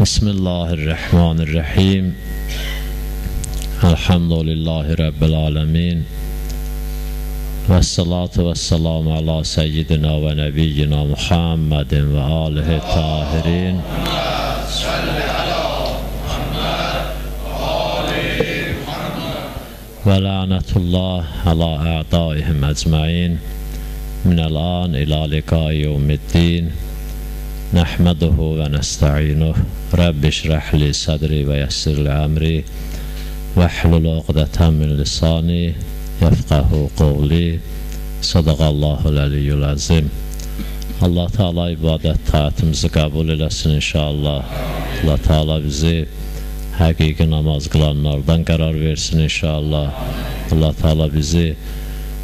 Bismillahirrahmanirrahim. Elhamdülillahi Rabbil alemin. Vessalatu vesselamu ala seyyidina ve nebiyyina Muhammedin ve alihi tahirin. Ve lanetullah ala a'daihim ecmain. Minel an ila liqai yevmiddin. Nəhməduhu və nəstə'inuh. Rabbi şrəhli sədri və yəssirli əmri və hlul uqdətən min lisani yəfqəhu qovli. Sadaqallahul əliyyül əzim. Allah Teala ibadət taatimizi qəbul eləsin inşallah. Allah Teala bizi həqiqi namaz qılanlardan qərar versin inşallah. Allah Teala bizi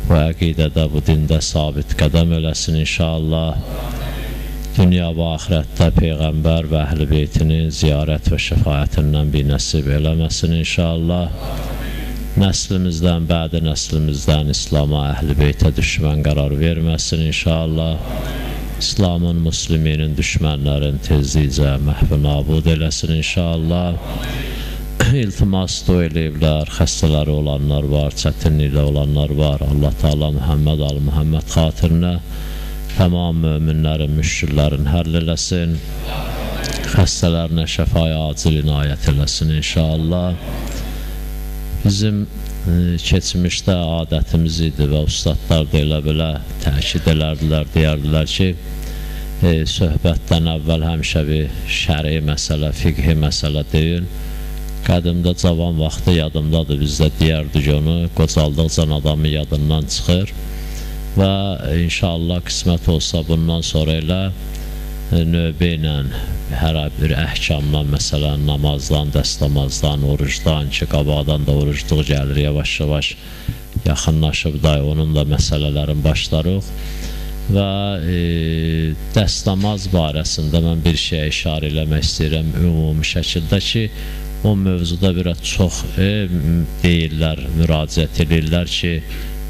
bu əqidədə, bu dində sabit qədəm eləsin inşallah. Dünya və axirətdə Peyğəmbər və Əhl-i Beytinin ziyarət və şəfaətindən bir nəsib eləməsin inşallah. Nəslimizdən, bədi nəslimizdən İslama, Əhl-i Beytə düşmən qərar verməsin inşallah. İslamın, müsliminin, düşmənlərin tezlicə məhv-i nabud eləsin inşallah. İltimas dua eləyiblər, xəstələri olanlar var, çətinliklə olanlar var. Allah Teala Muhammed al-Muhammed xatirinə tamam müminlərin, müşküllərin həll eləsin, xəstələrinə şəfaya acil inayət eləsin inşallah. Bizim keçmişdə adətimiz idi və ustadlar da elə belə təkid elərdilər, deyərdilər ki, söhbətdən əvvəl həmişə bir şəri məsələ, fiqhi məsələ deyil. Qədimdə cavan vaxtı yadımdadır, bizdə deyərdik onu, qocaldıqca adamı yadından çıxır. Və inşallah qismət olsa bundan sonra elə növbə ilə hər bir əhkamdan, məsələn namazdan, dəstəmazdan, orucdan ki, qabaqdan da orucluq gəlir, yavaş-yavaş yaxınlaşıb da onunla məsələlərin başlarıq. Və dəstəmaz barəsində mən bir şeyə işarə eləmək istəyirəm ümumi şəkildə ki, o mövzuda biraz çox deyirlər, müraciət edirlər ki,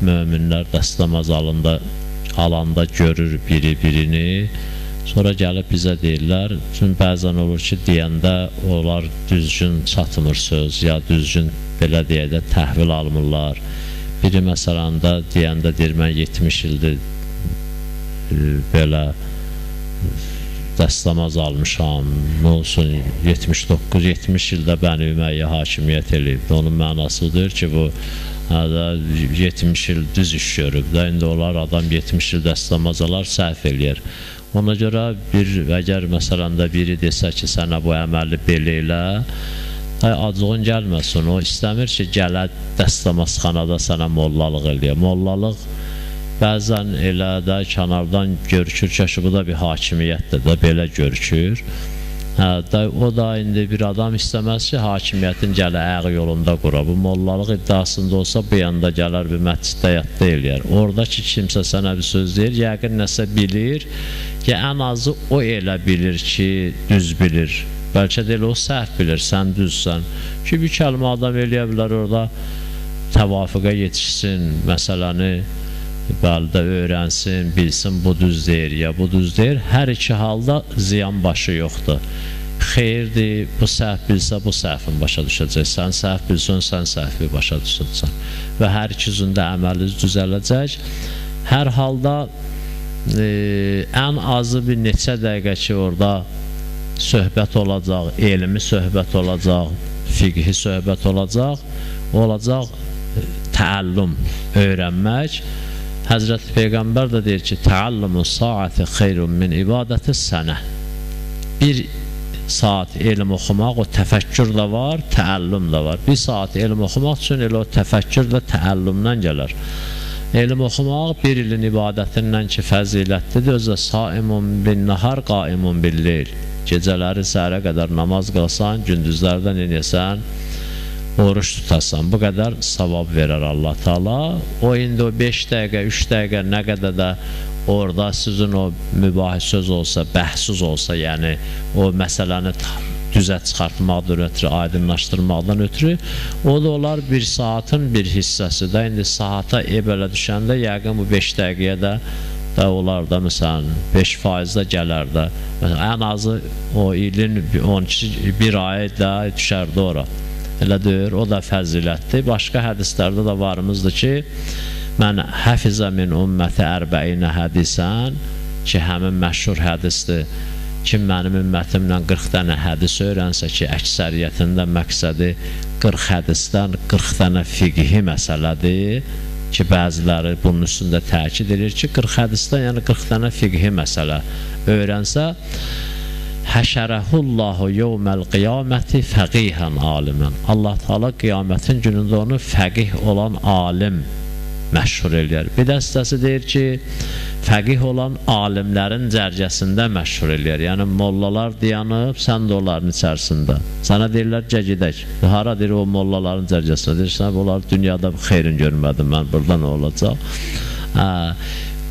möminlər dəstəmaz alanda görür biri-birini, sonra gəlib bizə deyirlər, çünki bəzən olur ki, deyəndə onlar düzgün çatmır söz, ya düzgün belə deyədə təhvil almırlar. Biri məsələn də deyəndə deyir, mən 70 ildir belə dəstəmaz almışam, nə olsun 79-70 ildə bəni üməyə hakimiyyət eləyib. Onun mənasıdır ki, bu 70 il düz iş görüb də, indi onlar adam 70 il dəstəmaz alar, səhv eləyər. Ona görə əgər məsələn də biri desə ki, sənə bu əməli belə elə, acığın gəlməsin, o istəmir ki, gələ dəstəmazxanada sənə mollalıq eləyər. Mollalıq bəzən elə də kənardan görükür ki, bu da bir hakimiyyətdir də, belə görükür. O da indi bir adam istəməz ki, hakimiyyətin gələ əq yolunda qura. Bu mollalıq iddiasında olsa bu yanda gələr bir məsciddə yadda eləyər. Oradakı kimsə sənə bir söz deyir, yəqin nəsə bilir, ya ən azı o elə bilir ki, düz bilir. Bəlkə də elə o səhv bilir, sən düzsən. Ki, bir kəlmə adam eləyə bilər orada təvafüqa yetişsin, məsələni bəldə öyrənsin, bilsin, bu düz deyir, ya bu düz deyir. Hər iki halda ziyan başı yoxdur. Xeyirdir, bu səhv bilsə, bu səhvin başa düşəcək. Sən səhv bilsən, sən səhvi başa düşəcəksən. Və hər ikisinin də əməli düzələcək. Hər halda ən azı bir neçə dəqiqə ki, orada söhbət olacaq, elmi söhbət olacaq, fiqhi söhbət olacaq, təəllüm, öyrənmək. Həzrəti Peyğəmbər də deyir ki, təallumun saati xeyrun min ibadəti sənə. Bir saat elm oxumaq, o təfəkkür də var, təəllüm də var. Bir saat elm oxumaq üçün elə o təfəkkür və təəllümdən gələr. Elm oxumaq bir ilin ibadətindən ki, fəzilətlidir, özə saimun bin nahar, qaimun bil leyl. Gecələri səhərə qədər namaz qılsan, gündüzlərdən inəsən, oruç tutasan, bu qədər savab verər Allah Teala. O indi o 5 dəqiqə, 3 dəqiqə nə qədər də orada sizin o mübahis söz olsa, bəhsüz olsa, yəni o məsələni düzə çıxartmaqdan ötürü, aydınlaşdırmaqdan ötürü, o da olar bir saatın bir hissəsi də. İndi saata belə düşəndə yəqin bu 5 dəqiqəyə də da olar da məsələn 5% da gələr də. Ən azı o ilin 1 ay da düşərdi ora. Elə deyir, o da fəzilətdir. Başqa hədislərdə də varımızdır ki, mən həfizə min ümməti 40 hədisən, ki, həmin məşhur hədisdir. Kim mənim ümmətimlə 40 dənə hədis öyrənsə ki, əksəriyyətində məqsədi 40 hədisdən 40 dənə fiqhi məsələdir ki, bəziləri bunun üstündə təkid edir ki, 40 hədisdən, yəni 40 dənə fiqhi məsələ öyrənsə, həşərəhullahu yevməl qiyaməti fəqihən alimən. Allah Teala qiyamətin günündə onu fəqih olan alim məşhur eləyər. Bir dəstəsi deyir ki, fəqih olan alimlərin cərgəsində məşhur eləyər. Yəni, mollalar dayanıb, sən də onların içərisində. Sana deyirlər, gədək. Hara deyir o mollaların cərgəsində? Deyirsən, onlar dünyada xeyrin görmədim, mən burada nə olacaq?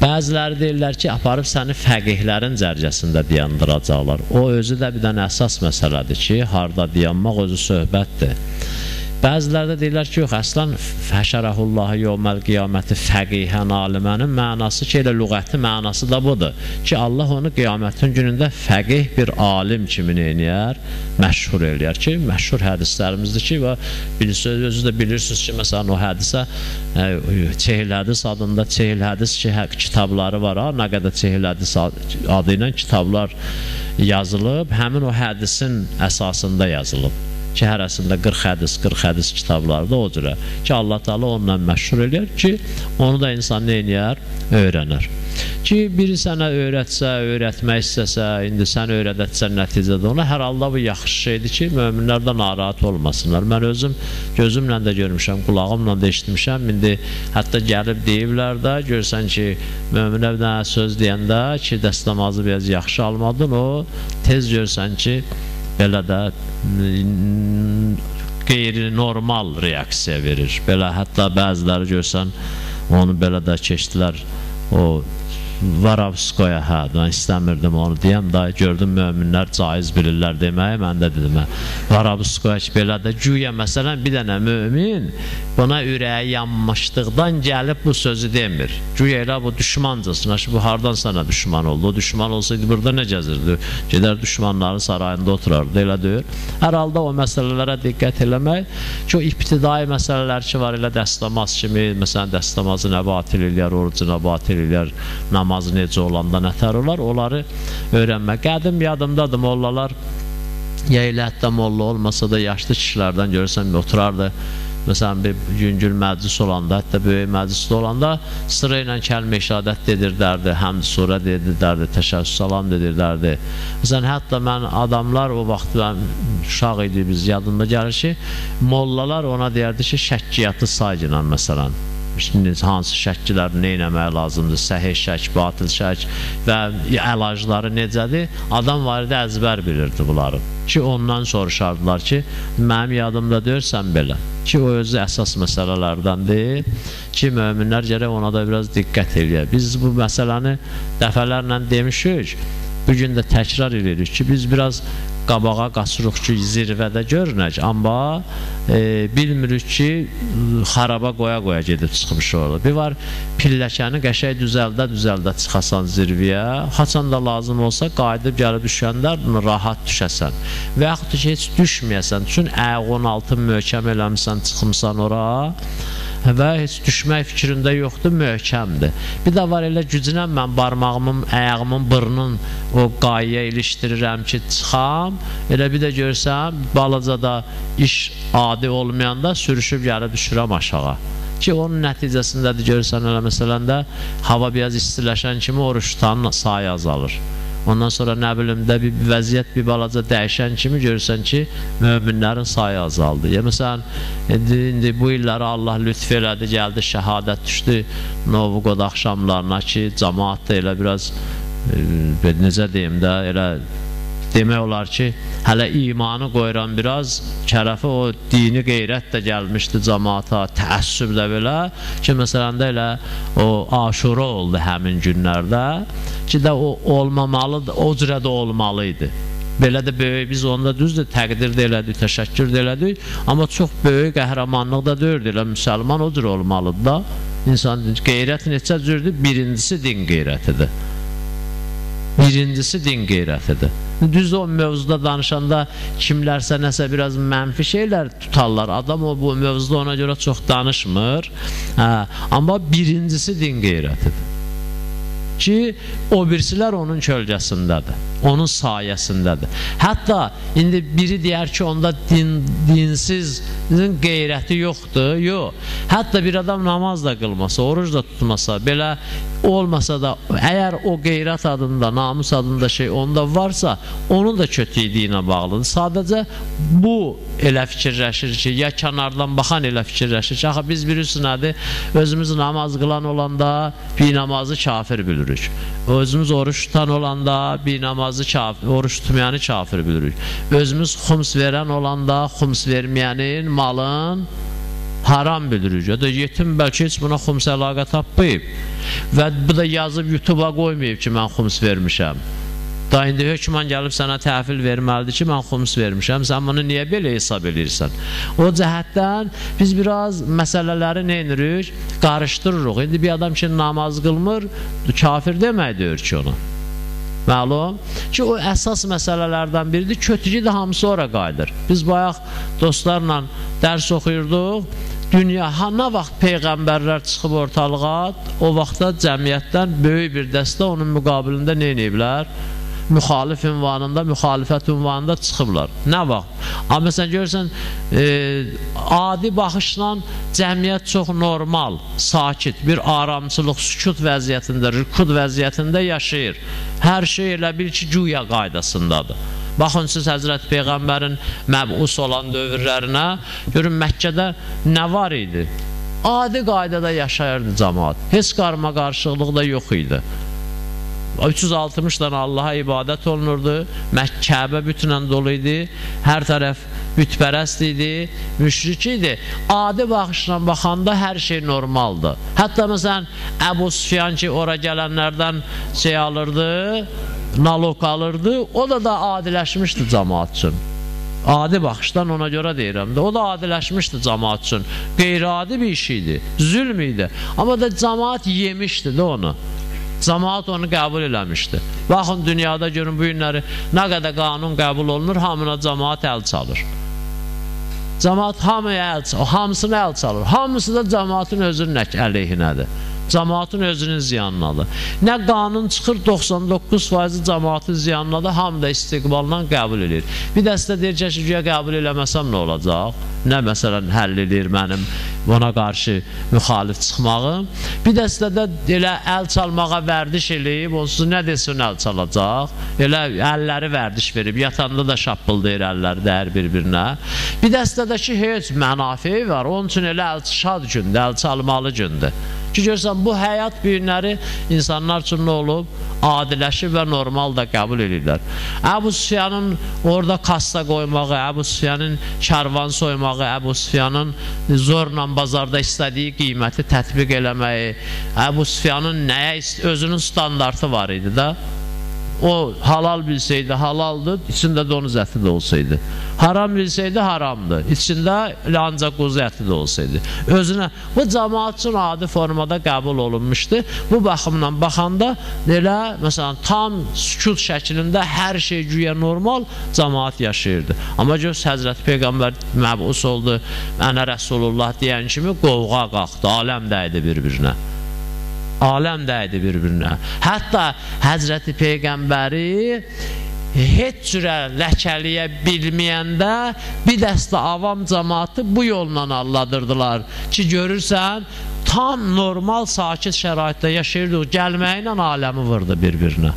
Bəziləri deyirlər ki, aparıb səni fəqihlərin cərgəsində dayandıracaqlar. O özü də bir dənə əsas məsələdir ki, harada dayanmaq özü söhbətdir. Bəziləri də deyirlər ki, yox, əslən fəşərəhullahı yevməl qiyaməti fəqihən alimənin mənası ki, elə lüğəti mənası da budur ki, Allah onu qiyamətin günündə fəqih bir alim kimi eləyər, məşhur eləyər ki, məşhur hədislərimizdir ki, və özü də bilirsiniz ki, məsələn o hədisə Çehil hədis adında Çehil hədis kitabları var, nə qədər Çehil hədis adı ilə kitablar yazılıb, həmin o hədisin əsasında yazılıb ki, hərəsində 40 hədis kitabları da o cürə ki, Allah Teala onunla məşhur eləyər ki, onu da insan neynəyər? Öyrənər. Ki, biri sənə öyrətsə, öyrətmək istəsə, indi sən öyrədətsən nəticədə ona, hər halda bu yaxşı şeydir ki, möminlər də narahat olmasınlar. Mən özüm gözümlə də görmüşəm, qulağımla da eşitmişəm, indi hətta gəlib deyiblər də, görsən ki, möminə bir dənə söz deyəndə ki, dəst namazı biraz yaxşı almadın, o tez görsən ki, belə də qeyri-normal reaksiya verir. Belə hətta bəziləri görsən, onu belə də keçdilər, o Varavskoya, hə, mən istəmirdim onu deyəm, da gördüm möminlər caiz bilirlər deməyi, mən də dedim, Varavskoya ki, belə də güya, məsələn, bir dənə mömin buna ürəyi yanmışdıqdan gəlib bu sözü demir. Güya elə bu düşmancasına, bu hardan sana düşman oldu? O düşman olsaydı burada nə gəzirdi? Gedər düşmanların sarayında oturardı, elə deyir. Hər halda o məsələlərə diqqət eləmək ki, o ibtidai məsələlər ki var, elə dəstəmaz kimi, məsələn, dəstəmazı nə batil eləyər, orucu nə batil eləyər, namazı necə olanda nətər olar, onları öyrənmək. Qədim yadımdadır, mollalar, ya elə hətta molla olmasa da yaşlı kişilərdən görürsən, oturardı, məsələn, bir yüngül məclis olanda, hətta böyük məclisdə olanda sıra ilə kəlmə işadət dedirdərdi, həmd surə dedirdərdi, təşəkkür salam dedirdərdi. Məsələn, hətta mən adamlar, o vaxt mən uşaq idi, biz yadımda gəlir ki, mollalar ona deyərdi ki, şəkkiyatı sayılan, məsələn, hansı şəkkiləri nə eləmək lazımdır, səhih şək, batıl şək və əlacları necədir, adam var idi, əzbər bilirdi bunları ki, ondan soruşardılar ki, mənim yadımda deyirsən belə ki, o özü əsas məsələlərdəndir ki, möminlər gərək ona da biraz diqqət eləyək. Biz bu məsələni dəfələrlə demişik, bugün də təkrar edirik ki, biz biraz qabağa qaçırıq ki, zirvədə görünək, amma bilmirik ki, xaraba qoya-qoya gedib çıxmış orada. Bir var, pilləkəni qəşəy düzəldə çıxasan zirvəyə, haçan da lazım olsa, qayıdıb gəlib düşəndə rahat düşəsən. Və yaxud ki, heç düşməyəsən, üçün ayağın altın möhkəm eləmişsən, çıxımsan ora və heç düşmək fikrində yoxdur, möhkəmdir. Bir də var, elə gücünə mən barmağımın, ayağımın, bırnın o qayıya ilişdirirəm ki, çıxam, elə bir də görsəm, balaca da iş adi olmayanda sürüşüb gəlib düşürəm aşağı. Ki, onun nəticəsində də görürsən, elə məsələn də hava biraz istiləşən kimi oruç tutanın sayı azalır. Ondan sonra nə bilim də bir vəziyyət bir balaca dəyişən kimi görürsən ki, möminlərin sayı azaldı. Məsələn, indi bu illəri Allah lütf elədi, gəldi, şəhadət düşdü Novqod axşamlarına ki, cəmaat da elə biraz, necə deyim də, elə demək olar ki, hələ imanı qoyuran biraz, kərəfi o dini qeyrət də gəlmişdi cəmaata, təəssüb də belə ki, məsələn də elə o aşura oldu həmin günlərdə ki, də o olmamalıdır, o cürə də olmalıydı. Belə də böyük, biz onda düzdür, təqdir də elədik, təşəkkür də elədik, amma çox böyük qəhrəmanlıq da deyirdi, elə müsəlman o cür olmalıdır da. İnsan qeyrət neçə cürdür? Birincisi din qeyrətidir. Birincisi din qeyrətidir. Düz o mövzuda danışanda kimlərsə nəsə biraz mənfi şeylər tutarlar. Adam o bu mövzuda ona görə çox danışmır. Amma birincisi din qeyrətidir. Ki, o birisilər onun kölgəsindədir, onun sayəsindədir. Hətta indi biri deyər ki, onda dinsizin qeyrəti yoxdur. Yox. Hətta bir adam namaz da qılmasa, oruc da tutmasa, belə olmasa da, əgər o qeyrət adında, namus adında şey onda varsa, onun da kötüydüyünə bağlıdır. Sadəcə bu elə fikirləşir ki, ya kənardan baxan elə fikirləşir ki, axı biz bilirsiniz nədir, özümüz namaz qılan olanda bir namazı kafir bilirik. Özümüz oruç tutan olanda bir namazı kafir, oruç tutmayanı kafir bilirik. Özümüz xums verən olanda xums verməyənin malın haram bilirik. Ya da yetim bəlkə heç buna xums əlaqə tapmayıb və bu da yazıb YouTube'a qoymayıb ki, mən xums vermişəm. Da indi hökman gəlib sənə təhvil verməlidir ki, mən xums vermişəm, sən bunu niyə belə hesab edirsən? O cəhətdən biz biraz məsələləri nə edirik? Qarışdırırıq. İndi bir adam ki, namaz qılmır, kafir demək deyir ki, ona. Məlum ki, o əsas məsələlərdən biridir, kötücü də hamısı ora qayıdır. Biz bayaq dostlarla dərs oxuyurduq, dünya, nə vaxt peyğəmbərlər çıxıb ortalığa, o vaxtda cəmiyyətdən böyük bir dəstə onun müqabilində nə ediblər? Müxalif ünvanında, müxalifət ünvanında çıxıblar. Nə vaxt? Amma sən görürsən, adi baxışla cəmiyyət çox normal, sakit, bir aramçılıq, sükut vəziyyətində, rükud vəziyyətində yaşayır. Hər şey elə bil ki, güya qaydasındadır. Baxın siz Həzrət Peyğəmbərin məbus olan dövrlərinə, görün Məkkədə nə var idi? Adi qaydada yaşayırdı cəmaat. Heç qarma qarşılığı da yox idi. 360 dənə Allaha ibadət olunurdu. Kəbə bütünən dolu idi. Hər tərəf bütpərəst idi, müşrik idi. Adi baxışla baxanda hər şey normaldır. Hətta məsələn Əbu Süfyan ki, ora gələnlərdən şey alırdı, nalog alırdı, o da adiləşmişdi cəmaat üçün. Adi baxışdan ona görə deyirəm də, o da adiləşmişdi cəmaat üçün. Qeyri-adi bir iş idi, zülm idi. Amma da cəmaat yemişdi də onu. Cəmaat onu qəbul eləmişdi. Baxın, dünyada görün bu günləri nə qədər qanun qəbul olunur, hamına cəmaat əl çalır. Cəmaat hamısını əl çalır. Hamısı da cəmaatın özünün əleyhinədir. Cəmaatın özünün ziyanınadır. Nə qanun çıxır, 99% cəmaatın ziyanınadır, hamı da istiqballa qəbul edir. Bir dəstə deyir ki, qəbul eləməsəm nə olacaq? Nə məsələn həll edir mənim buna qarşı müxalif çıxmağım? Bir dəstə də elə əl çalmağa vərdiş eləyib, onsuz nə desin əl çalacaq? Elə əlləri vərdiş verib, yatanda da şappıldayır əlləri dəyər bir-birinə. Bir dəstə də ki, heç mənafi var, onun üçün elə əl şad gündür, əl çalmalı gündür. Ki görürsən, bu həyat bu günləri insanlar üçün nə olub? Adiləşib və normal da qəbul edirlər. Əbu Süfyanın orada kassa qoymağı, Əbu Süfyanın karvan soymağı, Əbu Süfyanın zorla bazarda istədiyi qiyməti tətbiq eləməyi, Əbu Süfyanın nəyə özünün standartı var idi da. O halal bilsəydi halaldır, içində donuz əti də olsaydı. Haram bilsəydi haramdır, içində ancaq quzu əti də olsaydı. Özünə, bu cəmaat üçün adi formada qəbul olunmuşdu. Bu baxımdan baxanda elə, məsələn, tam sükut şəklində hər şey güya normal cəmaat yaşayırdı. Amma göz Həzrəti Peyğəmbər məbus oldu, mənə Rəsulullah deyən kimi qovğa qalxdı, aləm dəydi bir-birinə. Aləm dəydi bir-birinə. Hətta Həzrəti Peyğəmbəri heç cürə ləkəliyə bilməyəndə bir dəstə avam cəmaatı bu yolla alladırdılar ki, görürsən, tam normal, sakit şəraitdə yaşayırdı, gəlməklə aləmi vurdu bir-birinə.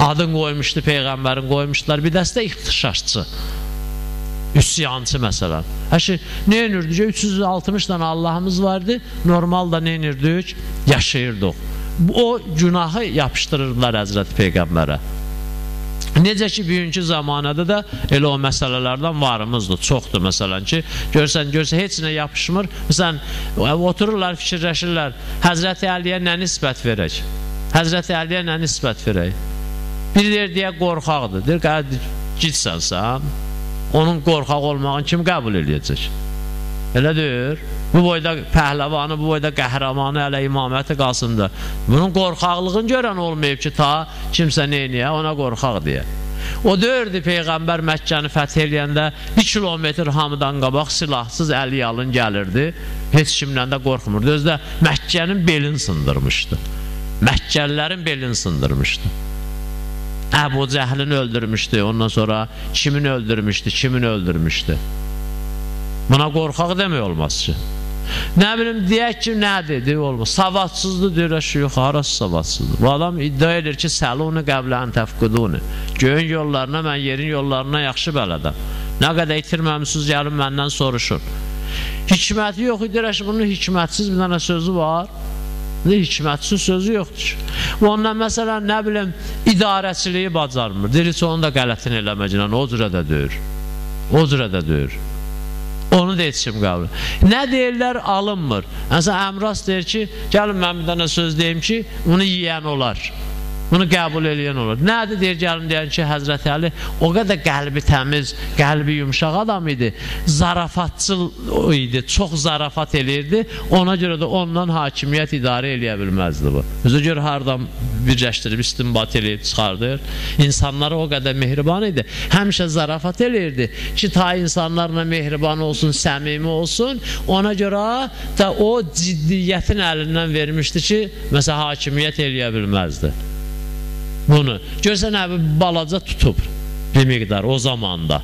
Adın qoymuşdu Peyğəmbərin, qoymuşdular bir dəstə ixtişaşçı. Üsyancı məsələn. Həşi, nə enirdik? 360 dənə Allahımız vardı, normalda nə enirdik? Yaşayırdıq. O günahı yapışdırırdılar Həzrəti Peyğəmbərə. Necə ki, bugünkü zamanədə də elə o məsələlərdən varımızdır, çoxdur məsələn ki, görsən, heç nə yapışmır. Məsələn, otururlar, fikirləşirlər, Həzrəti Əliyə nə nisbət verək? Həzrəti Əliyə nə nisbət verək? Biri deyək, qorxaqdır, deyir, gitsən sən. Onun qorxaq olmağını kim qəbul edəcək? Elə deyir. Bu boyda pəhləvanı, bu boyda qəhrəmanı hələ imaməti qalsındır. Bunun qorxaqlığını görən olmayıb ki, ta kimsə neyniyə, ona qorxaq deyə. O deyirdi, Peyğəmbər Məkkəni fəth eləyəndə 1 kilometr hamıdan qabaq silahsız əli yalın gəlirdi. Heç kimlə də qorxmurdu. Özü də Məkkənin belini sındırmışdı. Məkkəlilərin belini sındırmışdı. Əbu Cəhlini öldürmüşdü. Ondan sonra kimin öldürmüşdü. Buna qorxaq demək olmaz ki. Nə bilim, deyək ki, nə dedi, olmaz. Savadsızdır, deyir, yox, arası savadsızdır. Bu adam iddia edir ki, səluni qəblən təfquduni. Göyün yollarına, mən yerin yollarına yaxşı bələdəm. Nə qədər itirməmişsiniz, gəlin məndən soruşun. Hikməti yox, deyir, bunun hikmətsiz bir dənə sözü var. Hikmətsiz sözü yoxdur. Ondan məsələn, nə bilim, idarəçiliyi bacarmır. Deyir ki, onu da qələtin eləməclə, o cürə də deyir. Onu da etkim qəbul. Nə deyirlər, alınmır. Məsələn, Əmras deyir ki, gəlin mən bir dənə söz deyim ki, bunu yiyən olar. Bunu qəbul eləyən olur. Nədir deyir, gəlin deyən ki, Həzrəti Əli o qədər qəlbi təmiz, qəlbi yumşaq adam idi, zarafatçıl idi, çox zarafat eləyirdi, ona görə də ondan hakimiyyət idarə eləyə bilməzdi bu. Özü görə haradan birləşdirib, istinbat eləyib çıxardır. İnsanlara o qədər mehriban idi, həmişə zarafat eləyirdi ki, ta insanlarla mehriban olsun, səmimi olsun, ona görə da o ciddiyyətin əlindən vermişdi ki, məsələn, hakimiyyət eləyə bilməzdi. Bunu görsən, balaca tutub bir miqdar o zamanda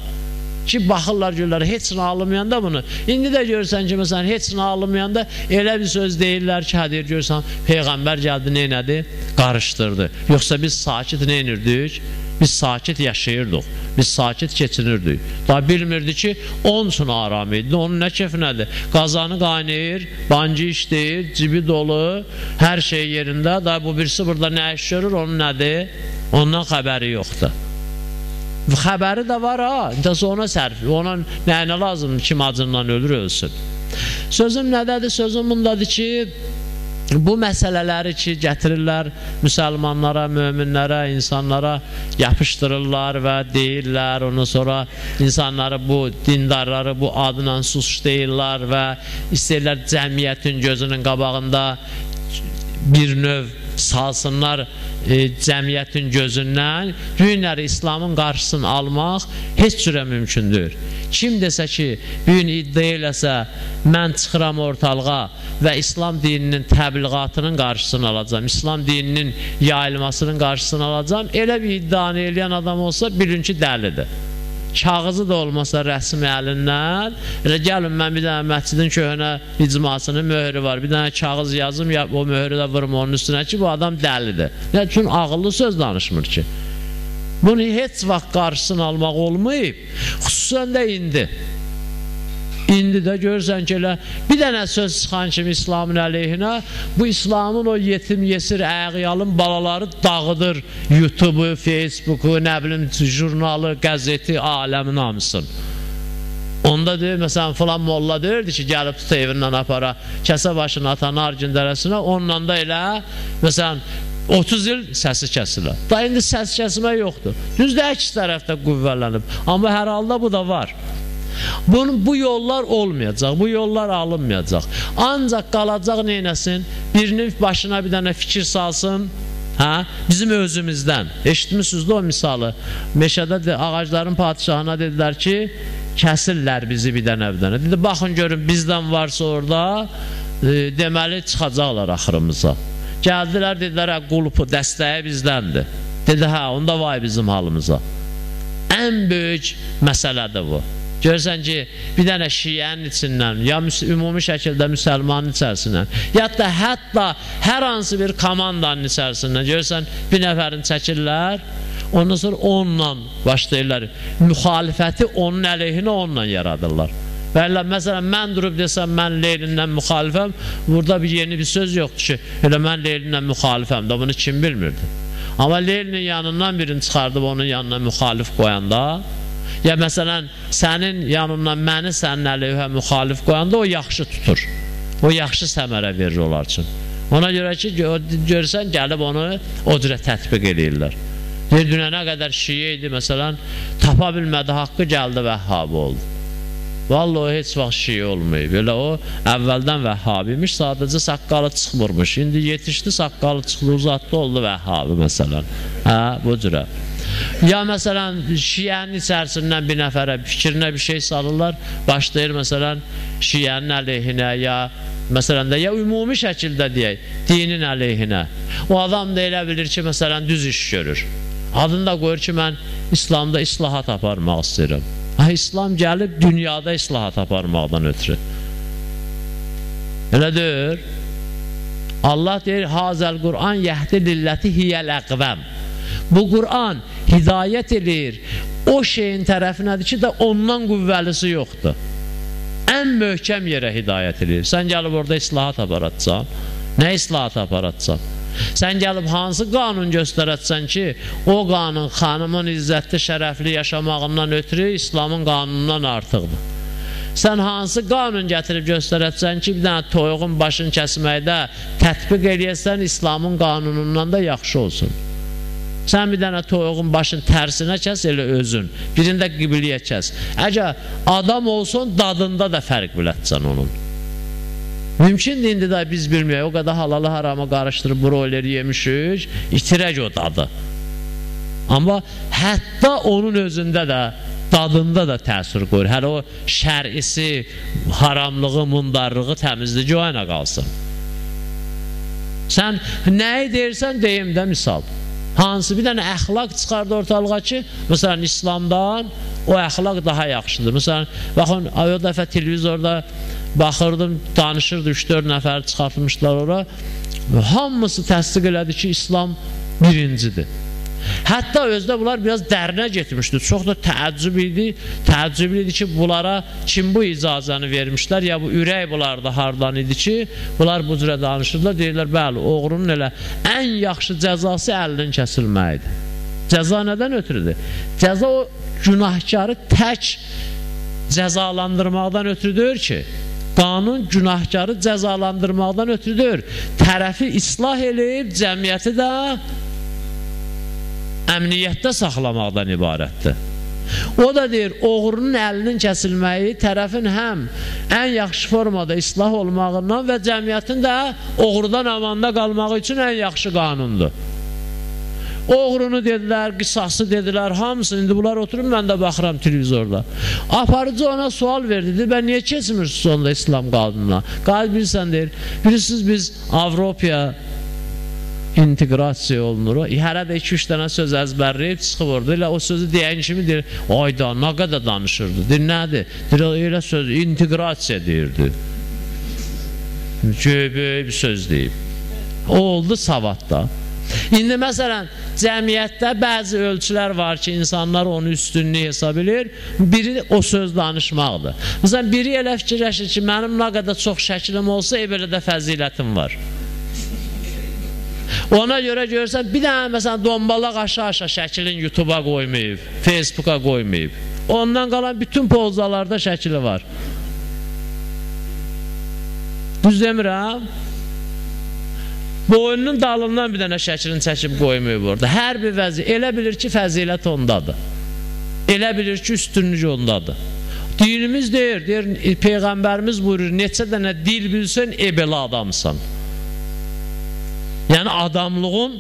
ki, baxırlar görürlər, heç nə alınmayanda bunu. İndi də görsən ki, məsələn, heç nə alınmayanda elə bir söz deyirlər ki, deyir, görsən, Peyğəmbər gəldi, neynədi? Qarışdırdı. Yoxsa biz sakit neynirdik? Biz sakit yaşayırdıq, biz sakit keçinirdik. Daha bilmirdi ki, onun üçün aram idi, onun nə kefinədir? Qazanı qaynayır, bancı işləyir, cibi dolu, hər şey yerində. Daha bu birisi burada nə iş görür, onun nədir? Ondan xəbəri yoxdur. Xəbəri də var ha, intəsə ona sərf, onun nəyinə lazımdır, kim acından ölür, ölsün. Sözüm nədədir? Sözüm bundadır ki, bu məsələləri ki, gətirirlər müsəlmanlara, möminlərə, insanlara yapışdırırlar və deyirlər, ondan sonra insanları, bu dindarları bu adla suçlayırlar və istəyirlər cəmiyyətin gözünün qabağında bir növ salsınlar cəmiyyətin gözündən. Günləri İslamın qarşısını almaq heç cürə mümkündür. Kim desə ki, bugün iddia eləsə, mən çıxıram ortalığa və İslam dininin təbliğatının qarşısını alacam, İslam dininin yayılmasının qarşısını alacam, elə bir iddianı eləyən adam olsa, bilin ki, dəlidir. Kağızı da olmasa rəsmi əlindən, elə gəlin, mən bir dənə məscidin köhnə icmasının möhürü var, bir dənə kağız yazım, o möhürü də vurma onun üstünə ki, bu adam dəlidir. Nə üçün ağıllı söz danışmır ki? Bunu heç vaxt qarşısını almaq olmayıb, xüsusən də indi. İndi də görürsən ki, elə bir dənə söz çıxan kimi İslamın əleyhinə, bu İslamın o yetim, yesir, əğyalın balaları dağıdır YouTube-u, Facebook-u, nə bilim, jurnalı, qəzeti, aləmin hamısın. Onda deyir, məsələn, filan molla deyirdi ki, gəlib tut evindən apara, kəsə başını atan Argin dərəsinə, onunla da elə, məsələn, 30 il səsi kəsilir. Da indi səs kəsmə yoxdur. Düzdür, əks tərəfdə qüvvələnib. Amma hər halda bu da var. Bu yollar olmayacaq, bu yollar alınmayacaq. Ancaq qalacaq neynəsin? Birinin başına bir dənə fikir salsın, bizim özümüzdən. Eşitmişsiniz də o misalı. Meşədə ağacların padişahına dedilər ki, kəsirlər bizi bir dənə. Dedi, baxın görün, bizdən varsa orada, deməli çıxacaqlar axırımıza. Gəldilər, dedilər, qulupu, dəstəyi bizdəndir. Dedi, onda vay bizim halımıza. Ən böyük məsələdir bu. Görürsən ki, bir dənə şiənin içindən, ya ümumi şəkildə müsəlmanın içərisindən, ya da hətta hər hansı bir komandanın içərisindən, görürsən, bir nəfərin çəkirlər, ondan sonra onunla başlayırlar, müxalifəti onun əleyhinə onunla yaradırlar. Və elə, məsələn, mən durub desəm, mən Leylindən müxalifəm, burada bir yeni bir söz yoxdur ki, elə mən Leylindən müxalifəm də, bunu kim bilmirdi. Amma Leylinin yanından birini çıxardıb onun yanına müxalif qoyanda, ya məsələn, sənin yanından məni sənin əleyhə müxalif qoyanda o yaxşı tutur, o yaxşı səmərə verir onlar üçün. Ona görə ki, görsən, gəlib onu o cürə tətbiq edirlər. Dünə nə qədər şiə idi, məsələn, tapa bilmədi, haqqı gəldi, vəhhabi oldu. Vallahi o heç vaxt şiə olmayıb. Elə o əvvəldən vəhhabimiş, sadəcə saqqalı çıxmırmış. İndi yetişdi, saqqalı çıxdı, uzatdı, oldu vəhhabi məsələn. Bu cürə. Ya məsələn, şiənin içərisindən bir nəfərə fikrinə bir şey salırlar, başlayır məsələn, şiənin əleyhinə ya məsələn də, ya ümumi şəkildə deyək, dinin əleyhinə. O adam da elə bilir ki, məsələn, düz iş görür. Adını da qoyur ki, mən İslamda islahat aparmaq istəyirəm. İslam gəlib dünyada islahat aparmaqdan ötürü. Elə deyir. Allah deyir, Hazəl Qur'an yəhdi lilləti hiyəl əqvəm. Bu Qur'an hidayət edir. O şeyin tərəfinədir ki, də ondan qüvvəlisi yoxdur. Ən möhkəm yerə hidayət edir. Sən gəlib orada islahat aparatsan, nə islahat aparatsan? Sən gəlib hansı qanun göstərətsən ki, o qanun xanımın izzətli, şərəfli yaşamağından ötürü İslamın qanunundan artıqdır. Sən hansı qanun gətirib göstərətsən ki, bir dənə toyuğun başını kəsməkdə tətbiq eləyəsən, İslamın qanunundan da yaxşı olsun. Sən bir dənə toyuğun başını tərsinə kəs, elə özün, birində qibliyə kəs. Əgər adam olsun, dadında da fərq bilətsən onun. Mümkündür indi də biz bilməyək, o qədər halalı harama qarışdırıb broiler yemişik, itirək o dadı. Amma hətta onun özündə də, dadında da təsir qoyur. Hələ o şərisi, haramlığı, mundarlığı, təmizliyi o yana qalsın. Sən nəyi deyirsən, deyim də misal. Hansı bir dənə əxlaq çıxardı ortalığa ki, məsələn, İslamdan o əxlaq daha yaxşıdır. Məsələn, baxın, o dəfə televizorda baxırdım, danışırdı, 3-4 nəfər çıxartmışlar ora. Hamısı təsdiq elədi ki, İslam birincidir. Hətta özdə bunlar biraz dərinə getmişdi. Çox da təəccüb idi ki, bunlara kim bu icazəni vermişlər, ya bu ürək bunlarda hardan idi ki, bunlar bu cürə danışırlar, deyirlər, bəli, oğrunun elə ən yaxşı cəzası əlinin kəsilməyidir. Cəza nədən ötürüdür? Cəza o günahkarı tək cəzalandırmaqdan ötürüdür ki, qanun günahkarı cəzalandırmaqdan ötürüdür. Tərəfi islah eləyib, cəmiyyəti də əmniyyətdə saxlamaqdan ibarətdir. O da deyir, oğrunun əlinin kəsilməyi tərəfin həm ən yaxşı formada islah olmağından və cəmiyyətin də oğrudan amanda qalmağı üçün ən yaxşı qanundur. Oğrunu dedilər, qisası dedilər, hamısı, indi bunlar oturub, mən də baxıram televizorda. Aparıcı ona sual verdi, deyir, ben niyə keçmirsiniz onda İslam qanununa? Qalib bilsən deyir, bilirsiniz biz Avropaya inteqrasiya olunur. Hərə də 2-3 dənə söz əzbərləyib çıxıb orada. Elə o sözü deyən kimi deyir, ayda, nə qədər danışırdı. Deyir, nədir? Deyir, elə söz, inteqrasiya deyirdi. Böyük bir söz deyib. O oldu savadda. İndi məsələn, cəmiyyətdə bəzi ölçülər var ki, insanlar onu üstünlüğü hesab edir. Biri o söz danışmaqdır. Məsələn, biri elə fikirləşir ki, mənim nə qədər çox şəklim olsa, belə də fəzilətim var. Ona görə görürsən, bir dənə məsələn dombalaq aşağı şəklin YouTube'a qoymayıb, Facebook'a qoymayıb. Ondan qalan bütün pozalarda şəkli var. Düz demirəm? Boynunun dalından bir dənə şəklini çəkib qoymayıb orada. Hər bir vəziyyət elə bilir ki, fəzilət ondadır. Elə bilir ki, üstünlük ondadır. Dinimiz deyir, Peyğəmbərimiz buyurur, neçə dənə dil bilsən, belə adamsan. Yəni adamlığın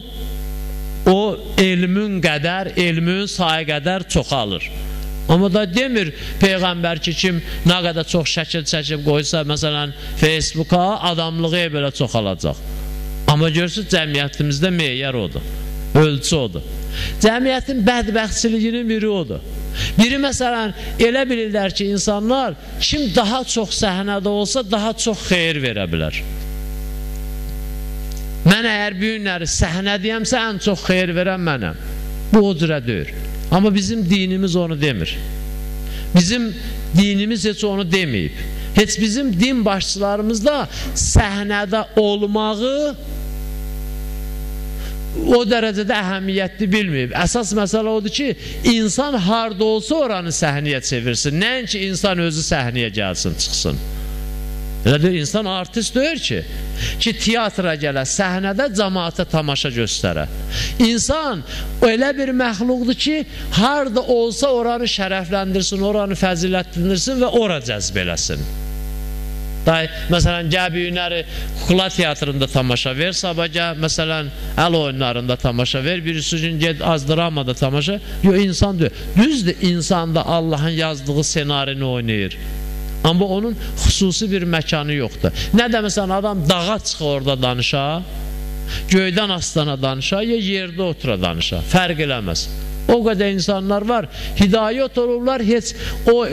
o elmin qədər, elmin sayı qədər çoxalır. Amma da demir Peyğəmbər ki, kim nə qədər çox şəkil çəkib qoysa, məsələn, Facebook'a adamlığı belə çoxalacaq. Amma görürsünüz, cəmiyyətimizdə meyyər odur, ölçü odur. Cəmiyyətin bədbəxtçiliyinin biri odur. Biri məsələn, elə bilirlər ki, insanlar kim daha çox səhnədə olsa, daha çox xeyir verə bilər. Mən əgər bu günləri səhnədiyəmsə, ən çox xeyir verən mənəm. Bu o cürə deyir. Amma bizim dinimiz onu demir. Bizim dinimiz heç onu deməyib. Heç bizim din başçılarımız da səhnədə olmağı o dərəcədə əhəmiyyətli bilməyib. Əsas məsələ odur ki, insan harda olsa oranı səhnəyə çevirsin. Nəinki insan özü səhnəyə gəlsin, çıxsın. Elə deyir, insan artist deyir ki, teatra gələ, səhnədə cəmaata tamaşa göstərə. İnsan elə bir məxluqdur ki, harada olsa oranı şərəfləndirsin, oranı fəzilətləndirsin və ora cəzb eləsin. Məsələn, gəbiyinləri kukla teatrında tamaşa ver, sabah gəl, məsələn, əl oyunlarında tamaşa ver, birisi gün ged az dramada tamaşa, yox, insan deyir. Düzdür, insanda Allahın yazdığı senarini oynayır. Amma onun xüsusi bir məkanı yoxdur. Nə deməsən, adam dağa çıxı orada danışa, göydən astana danışa, ya yerdə otura danışa, fərq eləməz. O qədər insanlar var, hidayət olublar, heç o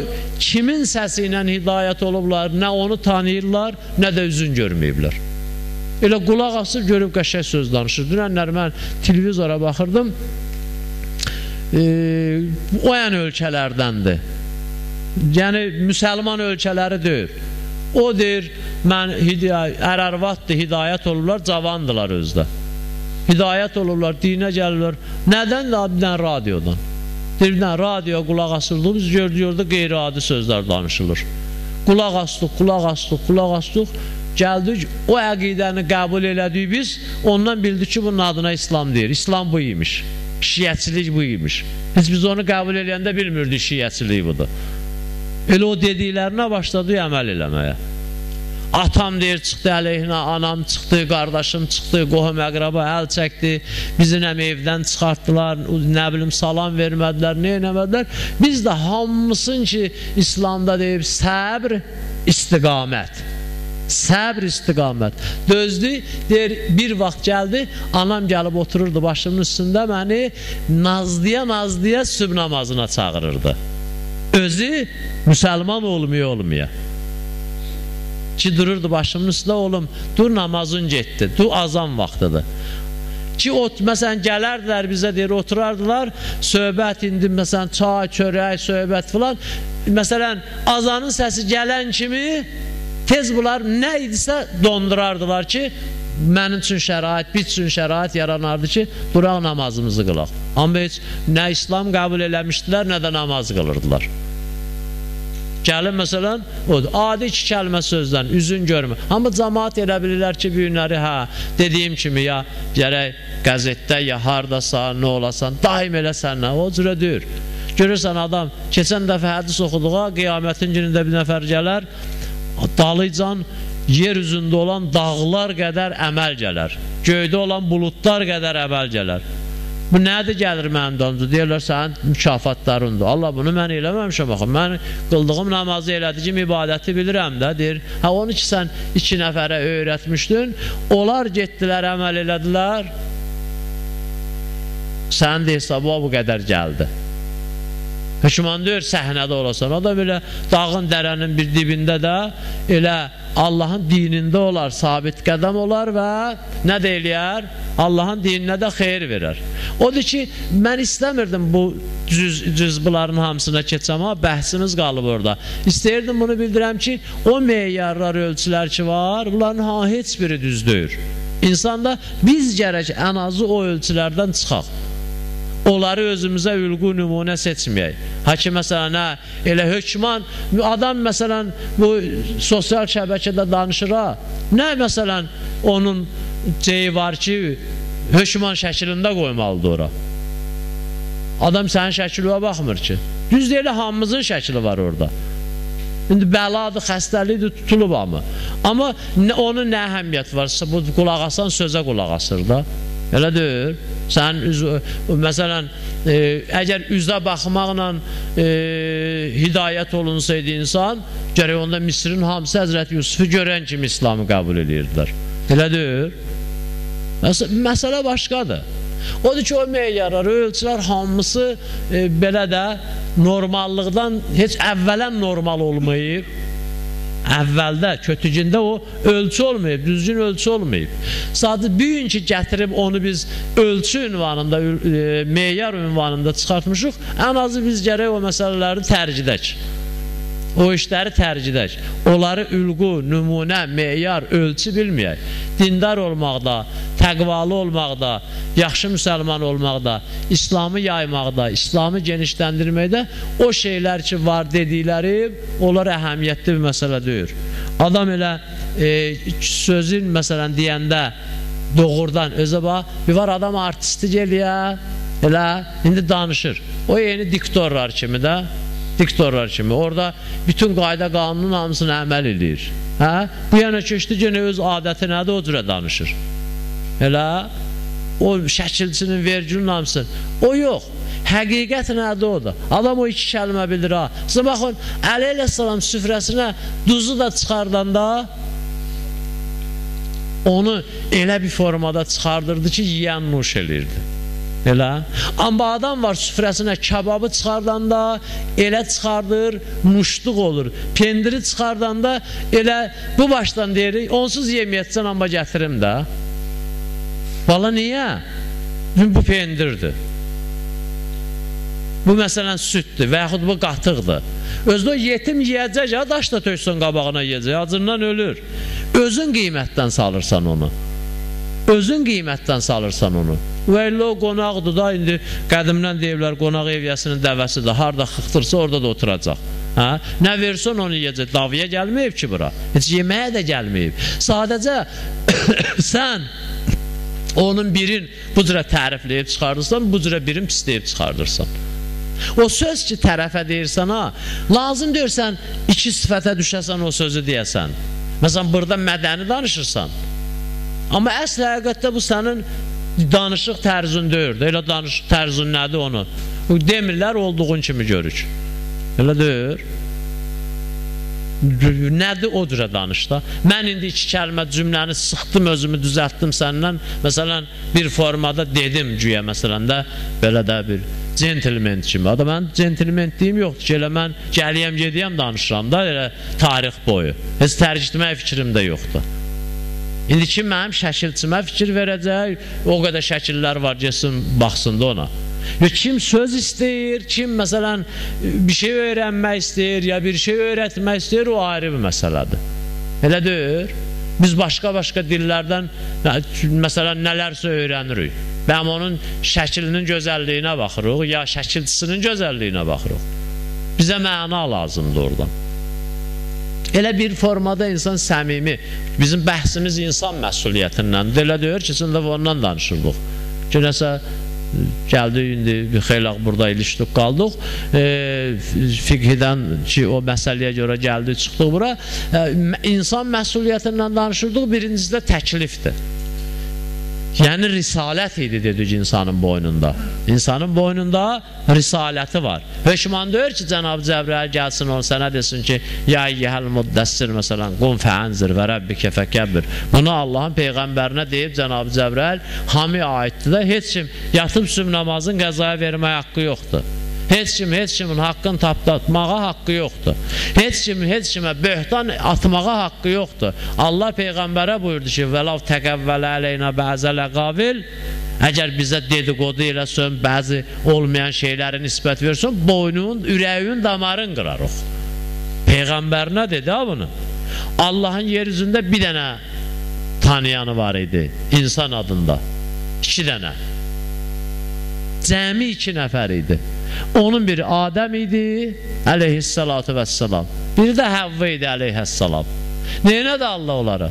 kimin səsi ilə hidayət olublar, nə onu tanıyırlar, nə də üzün görməyiblər. Elə qulaq asıb, görüb qəşəng söz danışır. Dünənlər mən televizora baxırdım, o yəni ölkələrdəndir. Yəni, müsəlman ölkələri deyir. O deyir, mən ər-arvaddır, hidayət olurlar, cavandılar özdə. Hidayət olurlar, dinə gəlirlər. Nədən? Birdən radiodan. Birdən radioya qulaq asıldı, biz gördük orada qeyri-adi sözlər danışılır. Qulaq astıq, gəldik, o əqidəni qəbul elədik biz, ondan bildik ki, bunun adına İslam deyir. İslam bu imiş, şiəçilik bu imiş. Heç biz onu qəbul eləyəndə bilmirdik şiəçilik budur. Elə o dediklərinə başladı əməl eləməyə. Atam deyir, çıxdı əleyhinə, anam çıxdı, qardaşım çıxdı, qohum əqraba əl çəkdi, bizi nəm evdən çıxartdılar, nə bilim salam vermədilər, nə eləmədilər. Biz də hamısın ki, İslamda deyib, səbr, istiqamət. Səbr, istiqamət. Dözdü, deyir, bir vaxt gəldi, anam gəlib otururdu başımın üstündə, məni nazlıya sübh namazına çağırırdı. Özü müsəlman olmaya. Ki dururdu başımın üstündə, oğlum, dur namazın getdi, dur azan vaxtıdır. Ki, məsələn, gələrdilər bizə, deyir, oturardılar, söhbət indi, məsələn, çay, çörək, söhbət filan. Məsələn, azanın səsi gələn kimi tez bunlar nə idisə dondurardılar ki, mənim üçün şərait, biz üçün şərait yaranardı ki, duraq namazımızı qılaq. Amma heç nə İslam qəbul eləmişdilər, nə də namaz qılırdılar. Gəlin, məsələn, adi iki kəlmə sözdən, üzün görmə. Amma cəmaat elə bilirlər ki, bir günləri, dediyim kimi, ya gərək qəzetdə, ya hardasan, nə olasan, daim eləsən, o cürə deyir. Görürsən adam, keçən dəfə hədis oxuduğa, qiyamətin günündə bir nəfər gələr, dalıcan yer üzündə olan dağlar qədər əməl gələr, göydə olan buludlar qədər əməl gələr. Bu nədir gəlir mənim damcı? Deyirlər, sənin mükafatlarındır. Allah, bunu mən eləməmişəm, baxın. Mən qıldığım namazı elədicim ibadəti bilirəm də, deyir. Onu ki, sən iki nəfərə öyrətmişdin, onlar getdilər, əməl elədilər, sənin də hesabı bu qədər gəldi. Hökman deyir, səhnədə olasan, o da belə dağın, dərənin bir dibində də elə Allahın dinində olar, sabit qədəm olar və nə deyiləyər? Allahın dininə də xeyir verər. Odur ki, mən istəmirdim bu cüzbülərin hamısına keçəm, amma bəhsimiz qalıb orada. İstəyirdim bunu bildirəm ki, o meyarlar, ölçülər ki var, bunların heç biri düz deyir. İnsanda biz gərək ən azı o ölçülərdən çıxaq. Onları özümüzə ülqü nümunə seçməyək. Ki, məsələn, elə hökman, adam, məsələn, bu sosial şəbəkədə danışır, nə, məsələn, onun ceyi var ki, hökman şəklində qoymalıdır ora. Adam sənin şəkliyə baxmır ki. Düz deyil, hamımızın şəkli var orada. İndi bəladır, xəstəlikdir, tutulub amma. Amma onun nə əhəmiyyət varsa, bu qulaq asan sözə qulaq asır da. Elə deyil. Sən, məsələn, əgər üzə baxmaqla hidayət olunsaydı insan, gərək onda Misirin hamısı Həzrət Yusufu görən kimi İslamı qəbul edirdilər. Elə deyil. Məsələ başqadır. Odur ki, o meyarlar, ölçülər hamısı belə də normallıqdan heç əvvələn normal olmayıb. Əvvəldə, kötücündə o ölçü olmayıb, düzgün ölçü olmayıb. Sadəcə bir gün ki, gətirib onu biz ölçü ünvanında, meyar ünvanında çıxartmışıq, ən azı biz gərək o məsələləri tərcidək. O işləri tərcidək. Onları ülqü, nümunə, meyar, ölçü bilməyək. Dindar olmaqda, təqvalı olmaqda, yaxşı müsəlman olmaqda, İslamı yaymaqda, İslamı genişləndirməkdə o şeylər ki var dedikləri, onlar əhəmiyyətli bir məsələ deyir. Adam elə sözün məsələn deyəndə doğrudan özə bax, bir var adam artistik eləyə, elə indi danışır. O yeni diktorlar kimi də, diktorlar kimi. Orada bütün qayda qanunun hamısını əməl edir. Hə? Bu yana keçdi, yenə öz adəti nədir, o cürə danışır. Elə o şəkilçinin verginin hamısını. O yox. Həqiqət nədir o da? Adam o iki kəlmə bilir ha. Size baxın, Əli əleyhissalam süfrəsinə duzu da çıxardanda onu elə bir formada çıxardırdı ki, yiyən nuş elirdi. Elə. Amma adam var süfrəsinə kebabı çıxardanda elə çıxardır, nuşluq olur. Pendiri çıxardanda elə bu başdan deyirik, onsuz yeməyətsən amma gətirim də. Valla niyə? Bu pendirdir. Bu məsələn süddür və yaxud bu qatıqdır. Özdə o yetim yiyəcək, ya daş da töksün qabağına yiyəcək, acından ölür. Özün qiymətdən salırsan onu. Özün qiymətdən salırsan onu. Və elə o qonaqdır da, indi qədimdən deyirlər, qonaq evyəsinin dəvəsidir, harada xıxtırsa orada da oturacaq. Hə? Nə versən onu yiyəcək, davaya gəlməyib ki bura, heç yeməyə də gəlməyib. Sadəcə sən onun birin bu cürə tərifləyib çıxardırsan, bu cürə birin pisləyib çıxardırsan. O söz ki tərəfə deyirsən ha, lazım deyirsən iki sifətə düşəsən o sözü deyəsən. Məsələn burada mədəni danışırsan, amma əsl həqiqətdə bu sənin danışıq tərzin deyir. Elə danışıq tərzin nədir onu? Demirlər olduğun kimi görük. Elə deyir. Nədir o cürə danışda? Mən indi iki kəlmə cümləni sıxdım, özümü düzəltdim səndən. Məsələn bir formada dedim güya, məsələn də belə də bir centilment kimi. Ada mən centilment deyim yoxdur ki, elə mən gəliyəm gediyəm danışıram da elə tarix boyu. Heç tərcümək fikrim də yoxdur. İndi ki mənim şəkilçimə fikir verəcək, o qədər şəkillər var, gəlsin baxsın da ona. Kim söz istəyir, kim məsələn bir şey öyrənmək istəyir ya bir şey öyrətmək istəyir, o ayrı bir məsələdir. Elə deyir. Biz başqa-başqa dillərdən məsələn nələrsə öyrənirik. Bəm onun şəklinin gözəlliyinə baxırıq, ya şəkilçisinin gözəlliyinə baxırıq. Bizə məna lazımdır oradan. Elə bir formada insan səmimi. Bizim bəhsimiz insan məsuliyyətindəndir. Elə deyir ki, şimdi ondan danışırdıq. Ki, nəsə gəldik, indi bir xeyli burada ilişdik, qaldıq. Fiqhidən ki, o məsələyə görə gəldik, çıxdıq bura. İnsan məsuliyyətindən danışırdıq, birincisi də təklifdir. Yəni risalət idi dedik insanın boynunda. İnsanın boynunda risaləti var. Hökman deyir ki, Cənab-ı Cəbrəil gəlsin onu sənə desin ki, ya eyyəhəl muddəssir məsələn, qum fəənzir və rəbbikə fəkəbbir. Bunu Allahın Peyğəmbərinə deyib Cənab-ı Cəbrəil hami aiddir də, heç kim yatıb sübh namazın qəzaya verməyə haqqı yoxdur. Heç kimin haqqını tapdatmağa haqqı yoxdur. Heç kimə böhtan atmağa haqqı yoxdur. Allah Peyğəmbərə buyurdu ki, vəlav təqəvvələ ələynə bəzələ qavil, əgər bizə dedikodu eləsən, bəzi olmayan şeyləri nisbət versən, boynun, ürəyin, damarın qırarıq. Peyğəmbərinə dedi ha bunu. Allahın yeryüzündə bir dənə tanıyanı var idi, insan adında. 2 dənə. Cəmi 2 nəfər idi. Onun biri Adəm idi, əleyhissalatu vəssalam. Biri də Həvva idi, əleyhissalam. Neynədir Allah onları?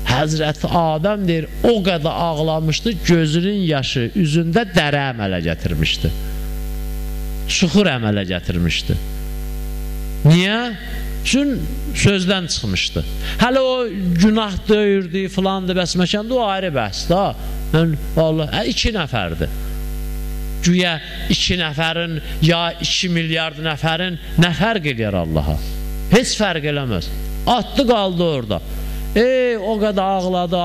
Həzrəti Adəm deyir, o qədər ağlamışdı, gözünün yaşı üzündə dərə əmələ gətirmişdi. Çuxur əmələ gətirmişdi. Niyə? Çünki sözdən çıxmışdı. Hələ o günah döyürdü, filandı, bəs məkanda o ayrı bəhsdə. Vallahi 2 nəfərdir. Güya 2 nəfərin ya 2 milyard nəfərin nə fərq eləyər Allaha? Heç fərq eləməz. Atdı qaldı orada. O qədər ağladı.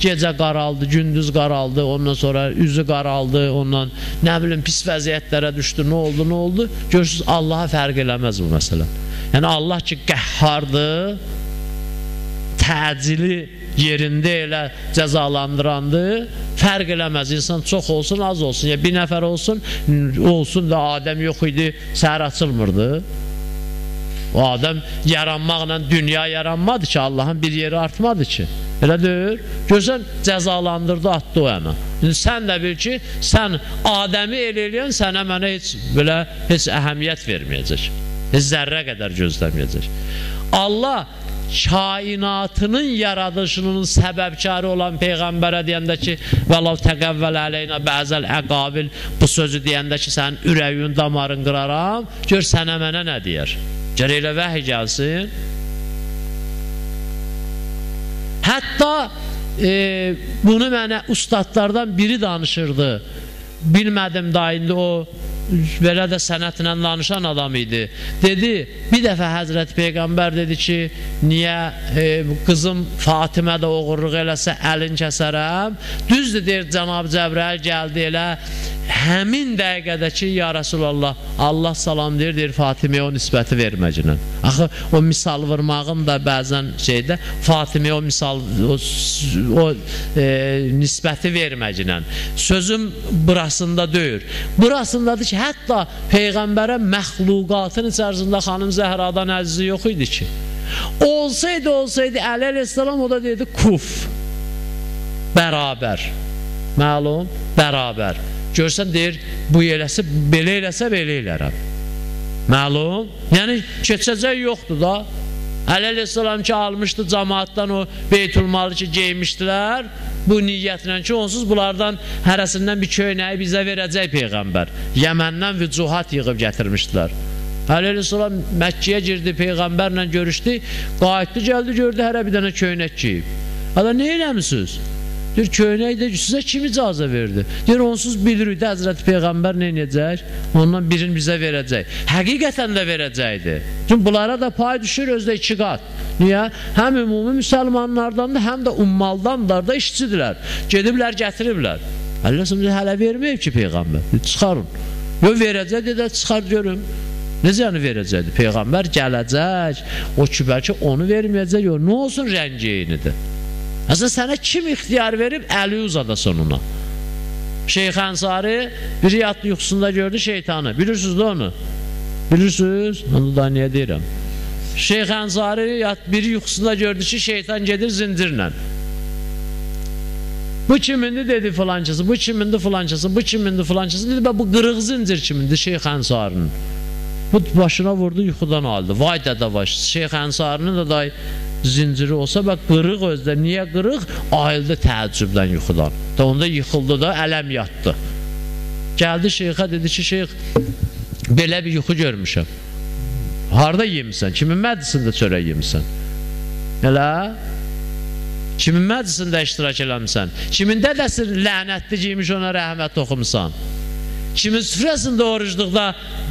Gecə qaraldı, gündüz qaraldı, ondan sonra üzü qaraldı, ondan nə bilim pis vəziyyətlərə düşdü, nə oldu? Görürsünüz, Allaha fərq eləməz bu məsələ. Yəni Allah ki qəhhardır, təcili yerində elə cəzalandırandır, fərq eləməz. İnsan çox olsun, az olsun, ya bir nəfər olsun da Adəm yox idi, səhər açılmırdı. O Adəm yaranmaqla dünya yaranmadı ki, Allahın bir yeri artmadı ki. Elə deyir, görsən cəzalandırdı, atdı o əmə. Sən də bil ki, sən Adəmi eləyən sənə mənə heç əhəmiyyət verməyəcək. Zərrə qədər gözləməyəcək. Allah kainatının yaradışının səbəbkarı olan Peyğəmbərə deyəndə ki, vəlav təqəvvəl ələynə bəzəl əqabil, bu sözü deyəndə ki, sənin ürəyin damarın qıraram, gör sənə mənə nə deyər? Gər elə vəhiy gəlsin. Hətta bunu mənə ustadlardan biri danışırdı. Bilmədim da indi o belə də sənətlə danışan adam idi. Dedi, bir dəfə Həzrət Peyğəmbər dedi ki, niyə qızım Fatimə də oğurluq eləsə əlin kəsərəm? Düzdür, deyir, Cənab Cəbrəil gəldi elə, həmin dəqiqədə ki, ya Rasulallah, Allah salam deyir, Fatiməyə o nisbəti verməcinin. Axı, o misal vurmağın da bəzən şeydə, Fatiməyə o misal, o nisbəti verməcinin. Sözüm burasında deyir. Burasındadır ki, hətta Peyğəmbərə məxluqatın içərisində xanım Zəhradan əzizi yox idi ki. Olsaydı, Əli əleyhissalam o da deyirdi, kuf, bərabər. Məlum, bərabər. Görsən deyir, bu eləsə, belə eləsə, belə elərəm. Məlum, yəni keçəcək yoxdur da. Əli əleyhissalam ki, almışdı cəmaatdan o beytülmalı ki, geymişdilər, bu niyyətlə ki, onsuz bunlardan hərəsindən bir köynəyi bizə verəcək Peyğəmbər. Yəməndən vücuhat yığıb gətirmişdilər. Əli əleyhissalam Məkkəyə girdi, Peyğəmbərlə görüşdü, qayıtdı, gəldi, gördü, hərə bir dənə köynək geyib. Ada, nə eləmişsiniz? Deyir, köynək də sizə kim icazə verdi? Deyir, onsuz bilirik də Həzrəti Peyğəmbər nə edəcək? Ondan birini bizə verəcək. Həqiqətən də verəcəkdi. Çünki bunlara da pay düşür özdə 2 qat. Niyə? Həm ümumi müsəlmanlardandır, həm də ummaldandır da işçidirlər. Gediblər, gətiriblər. Əlləsəm deyir, hələ verməyib ki Peyğəmbər. Çıxarın. Yox, verəcək dedə, çıxar görüm. Necə yəni verəcəkdir? Peyğəmbər gələcək, o ki, bəlkə onu verməyəcək, yox, nə olsun rəngi eynidir? Əslən, sənə kim ixtiyar verib, əli uzadasın ona. Şeyx Ənsari bir yatlı yuxusunda gördü şeytanı. Bilirsiniz də onu? Bilirsiniz? Onu da niyə deyirəm? Şeyx Ənsari bir yuxusunda gördü ki, şeytan gedir zincirlə. Bu kimindir, dedi filançası, bu kimindir filançası, bu kimindir filançası, dedi, bu qırıq zincir kimindir Şeyx Ənsarinin. Bu başına vurdu, yuxudan aldı. Vay dədə baş, Şeyx Ənsarinin də day zinciri olsa, bak qırıq özdə, niyə qırıq? Ayıldı təəccübdən yuxudan. Da onda yıxıldı da, ələm yatdı. Gəldi şeyxə, dedi ki, şeyx, belə bir yuxu görmüşəm. Harada yemişsən? Kimin məclisində çörək yemişsən? Elə? Kimin məclisində iştirak eləmişsən? Kimin dədəsi lənətli giymiş, ona rəhmət oxumusan? Kimin süfrəsində orucluqda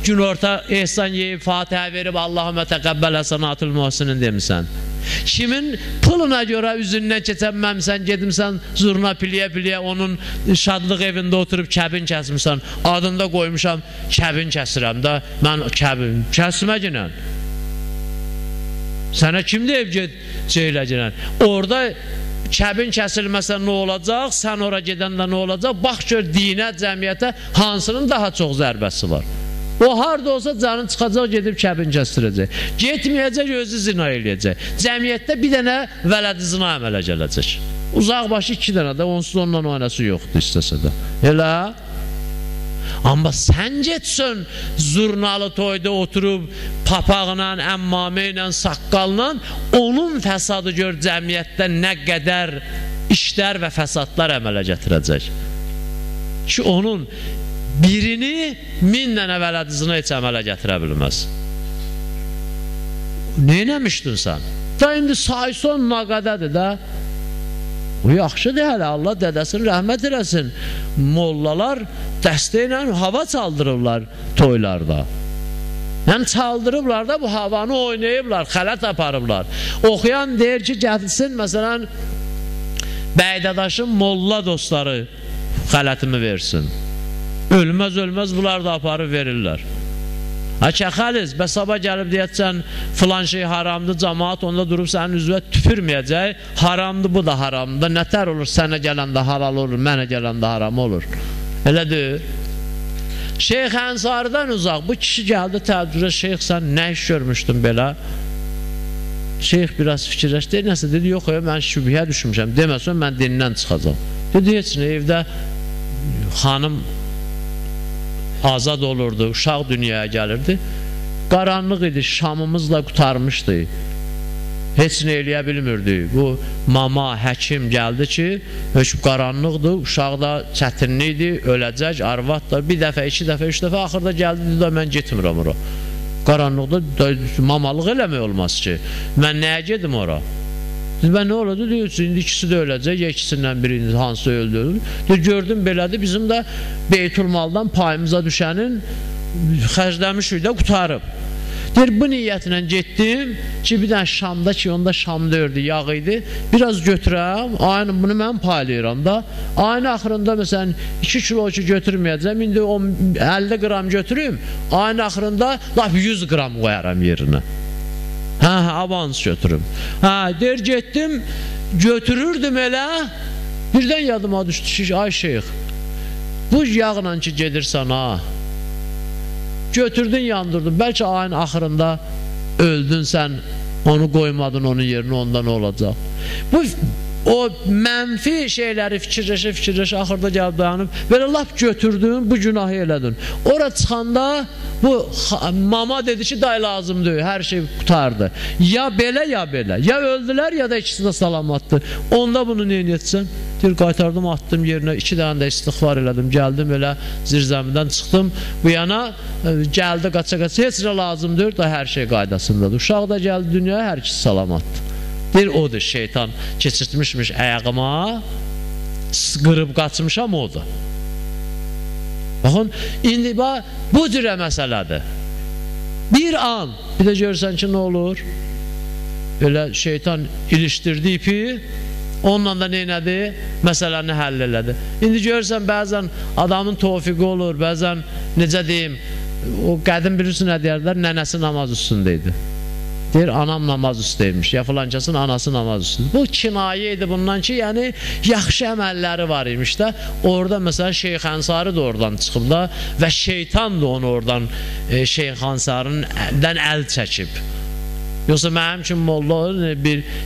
gün orta ehsan yeyib, Fatihə verib, Allahümə təqəbbəl həsanatul muhsinin demisən? Kimin puluna görə üzündən keçənməmsən, gedimsən zurna piliyə-piliyə onun şadlıq evində oturub kəbin kəsmişsən, adında qoymuşam, kəbin kəsirəm də, mən kəbin kəsmə ginən. Sənə kim deyib geylə ginən? Orada kəbin kəsilməsə nə olacaq, sən ora gedəndə nə olacaq, bax gör dinə, cəmiyyətə hansının daha çox zərbəsi var. O harada olsa canın çıxacaq, gedib kəbin kəstirəcək. Getməyəcək, özü zina eləyəcək. Cəmiyyətdə bir dənə vələd zina əmələ gələcək. Uzaq başı 2 dənə də, onsuz ondan oynası yoxdur istəsə də. Elə? Amma sən getsən zurnalı toyda oturub papağla, əmmamə ilə, saqqalla, onun fəsadı gör cəmiyyətdə nə qədər işlər və fəsadlar əmələ gətirəcək. Ki onun birini 1000 dənə vələdizini heç əmələ gətirə bilməz. Neynəmişdin sən? Da indi sayson naqadədir də. O yaxşıdır hələ, Allah dədəsin rəhmət eləsin. Mollalar dəstə ilə hava çaldırırlar toylarda. Yəni çaldırıblar da bu havanı oynayıblar, xələt aparıblar. Oxuyan deyir ki, gəlsin, məsələn, Bəydədaşın molla dostları xələtimi versin. Ölməz bunlar da aparıb verirlər. Kəxəliz, bəs sabah gəlib deyətsən filan şey haramdır, cəmaat onda durub sənin üzvə tüpürməyəcək, haramdır, bu da haramdır, nətər olur, sənə gələndə halal olur, mənə gələndə haram olur. Elədir. Şeyx Ənsaridən uzaq, bu kişi gəldi təəccübə, şeyx sən nə iş görmüşdün belə? Şeyx biraz fikirləşdi, nəsə dedi, yox, mən şübhəyə düşmüşəm, deməsən mən dindən çıxacam. Dedi, heç nə, evdə xanım azad olurdu, uşaq dünyaya gəlirdi. qaranlıq idi, şamımızla qutarmışdı. Heç nə eləyə bilmirdi. Bu mama, həkim gəldi ki, hökm qaranlıqdır, uşaq da çətinlikdir, öləcək, arvad da bir dəfə, 2 dəfə, 3 dəfə, axırda gəldi, dedi da mən getmirəm ora. Qaranlıqda mamalıq eləmək olmaz ki. Mən nəyə gedim ora? Dedi, mən nə oladı? Deyir, indi ikisi də öləcək, ya ikisindən birini hansı öldürür. Deyir, gördüm belədir, bizim də Beytülmaldan payımıza düşənin xərcləmişik də qutarıb. Deyir, bu niyyətlə getdim ki, bir dənə Şamda ki, onda Şam dördü, yağ idi, biraz götürəm, aynı bunu mən paylayıram da, aynı axırında məsələn 2 kilo ki götürməyəcəm, indi 50 qram götürüm, aynı axırında laf 100 qram qoyaram yerinə. Avans götürüm. Deyir, getdim, götürürdüm elə, birdən yadıma düşdü ki, ay şeyx, bu yağla ki gedirsən ha, götürdün, yandırdın, bəlkə ayın axırında öldün sən, onu qoymadın onun yerinə, onda nə olacaq? Bu, o mənfi şeyləri fikirləşə, axırda gəlib dayanıb, belə laf götürdün, bu günahı elədin. Ora çıxanda, bu mama dedi ki, day lazımdır, hər şey qutardı. Ya belə, ya belə, ya öldülər, ya da ikisi də salamatdır. Onda bunu neyin etsən? Deyir, qaytardım, attım yerinə, 2 dənə də istiğfar elədim, gəldim elə zirzəmidən çıxdım, bu yana gəldi, qaça-qaça, heç nə lazımdır da hər şey qaydasındadır. Uşaq da gəldi dünyaya, hər ikisi salamatdır. Deyir, odur, şeytan keçirtmişmiş əyağıma, qırıb qaçmışam odur. Baxın, indi bu cürə məsələdir. Bir an, bir də görsən ki, nə olur? Elə şeytan ilişdirdi ipi, onunla da neynədir? Məsələni həll elədi. İndi görürsən, bəzən adamın tofiqi olur, bəzən, necə deyim, o qədim bilirsin nə deyərlər, nənəsi namaz üstündə idi. Deyir, anam namaz üstəymiş, ya filancasın anası namaz üstündə. Bu kinayə idi bundan ki, yəni, yaxşı əməlləri var imiş də, orada məsələn Şeyx Ənsari də oradan çıxıb da və şeytan da onu oradan Şeyx Ənsari'dən əl çəkib. Yoxsa mənim kimi molla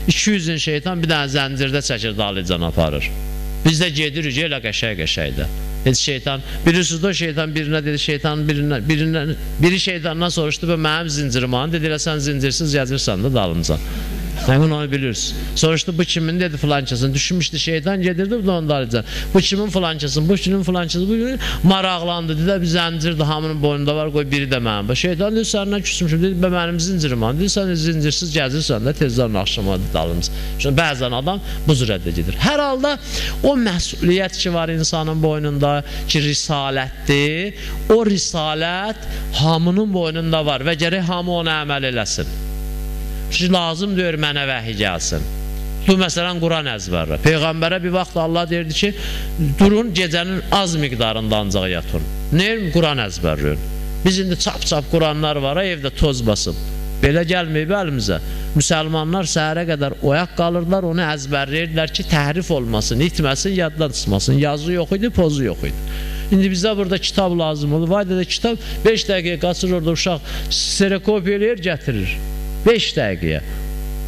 200'in şeytan bir dənə zəncirdə çəkir, dalıcan aparır. Biz də gedirik elə qəşəy-qəşəydə. Şeytan, bilirsiniz o şeytan birinə dedi, şeytan biri şeytandan soruşdu və mənim zincirim anı, dedi, sən zincirsiz yazırsan da dalımca. Həmin onu bilirsiniz. Soruşdu, bu kimin dedi filancasını, düşünmüşdü şeytan gedirdi, bu da onu dalıcan. Bu kimin filancasını, bu kimin filancasını, bu kimin maraqlandı, dedi, bir zəncirdir, hamının boynunda var, qoy biri də mənim. Şeytan dedi, səndən küsmüşüm, dedi, mənim zincirim anı, dedi, sən zincirsiz gəzirsən də tezdən axşama dalımca. Çünki bəzən adam bu zürətdə gedir. Hər halda o məsuliyyət ki var insanın boynunda ki, risalətdir, o risalət hamının boynunda var və gərək hamı ona əməl eləsin. Ki, lazım deyir, mənə vəhiy gəlsin. Bu, məsələn, Quran əzbərlə. Peyğəmbərə bir vaxt Allah deyirdi ki, durun, gecənin az miqdarında ancaq yatın. Neyim? Quran əzbərləyin. Biz indi çap-çap Quranlar var, evdə toz basıb. Belə gəlməyib əlimizə. Müsəlmanlar səhərə qədər oyaq qalırlar, onu əzbərləyirdilər ki, təhrif olmasın, itməsin, yaddan çıxmasın. Yazı yox idi, pozu yox idi. İndi bizə burada kitab lazım olur. Vay dedə kitab 5 dəqiqə qaçır orada uşaq stereokopiya eləyir, gətirir. 5 dəqiqəyə.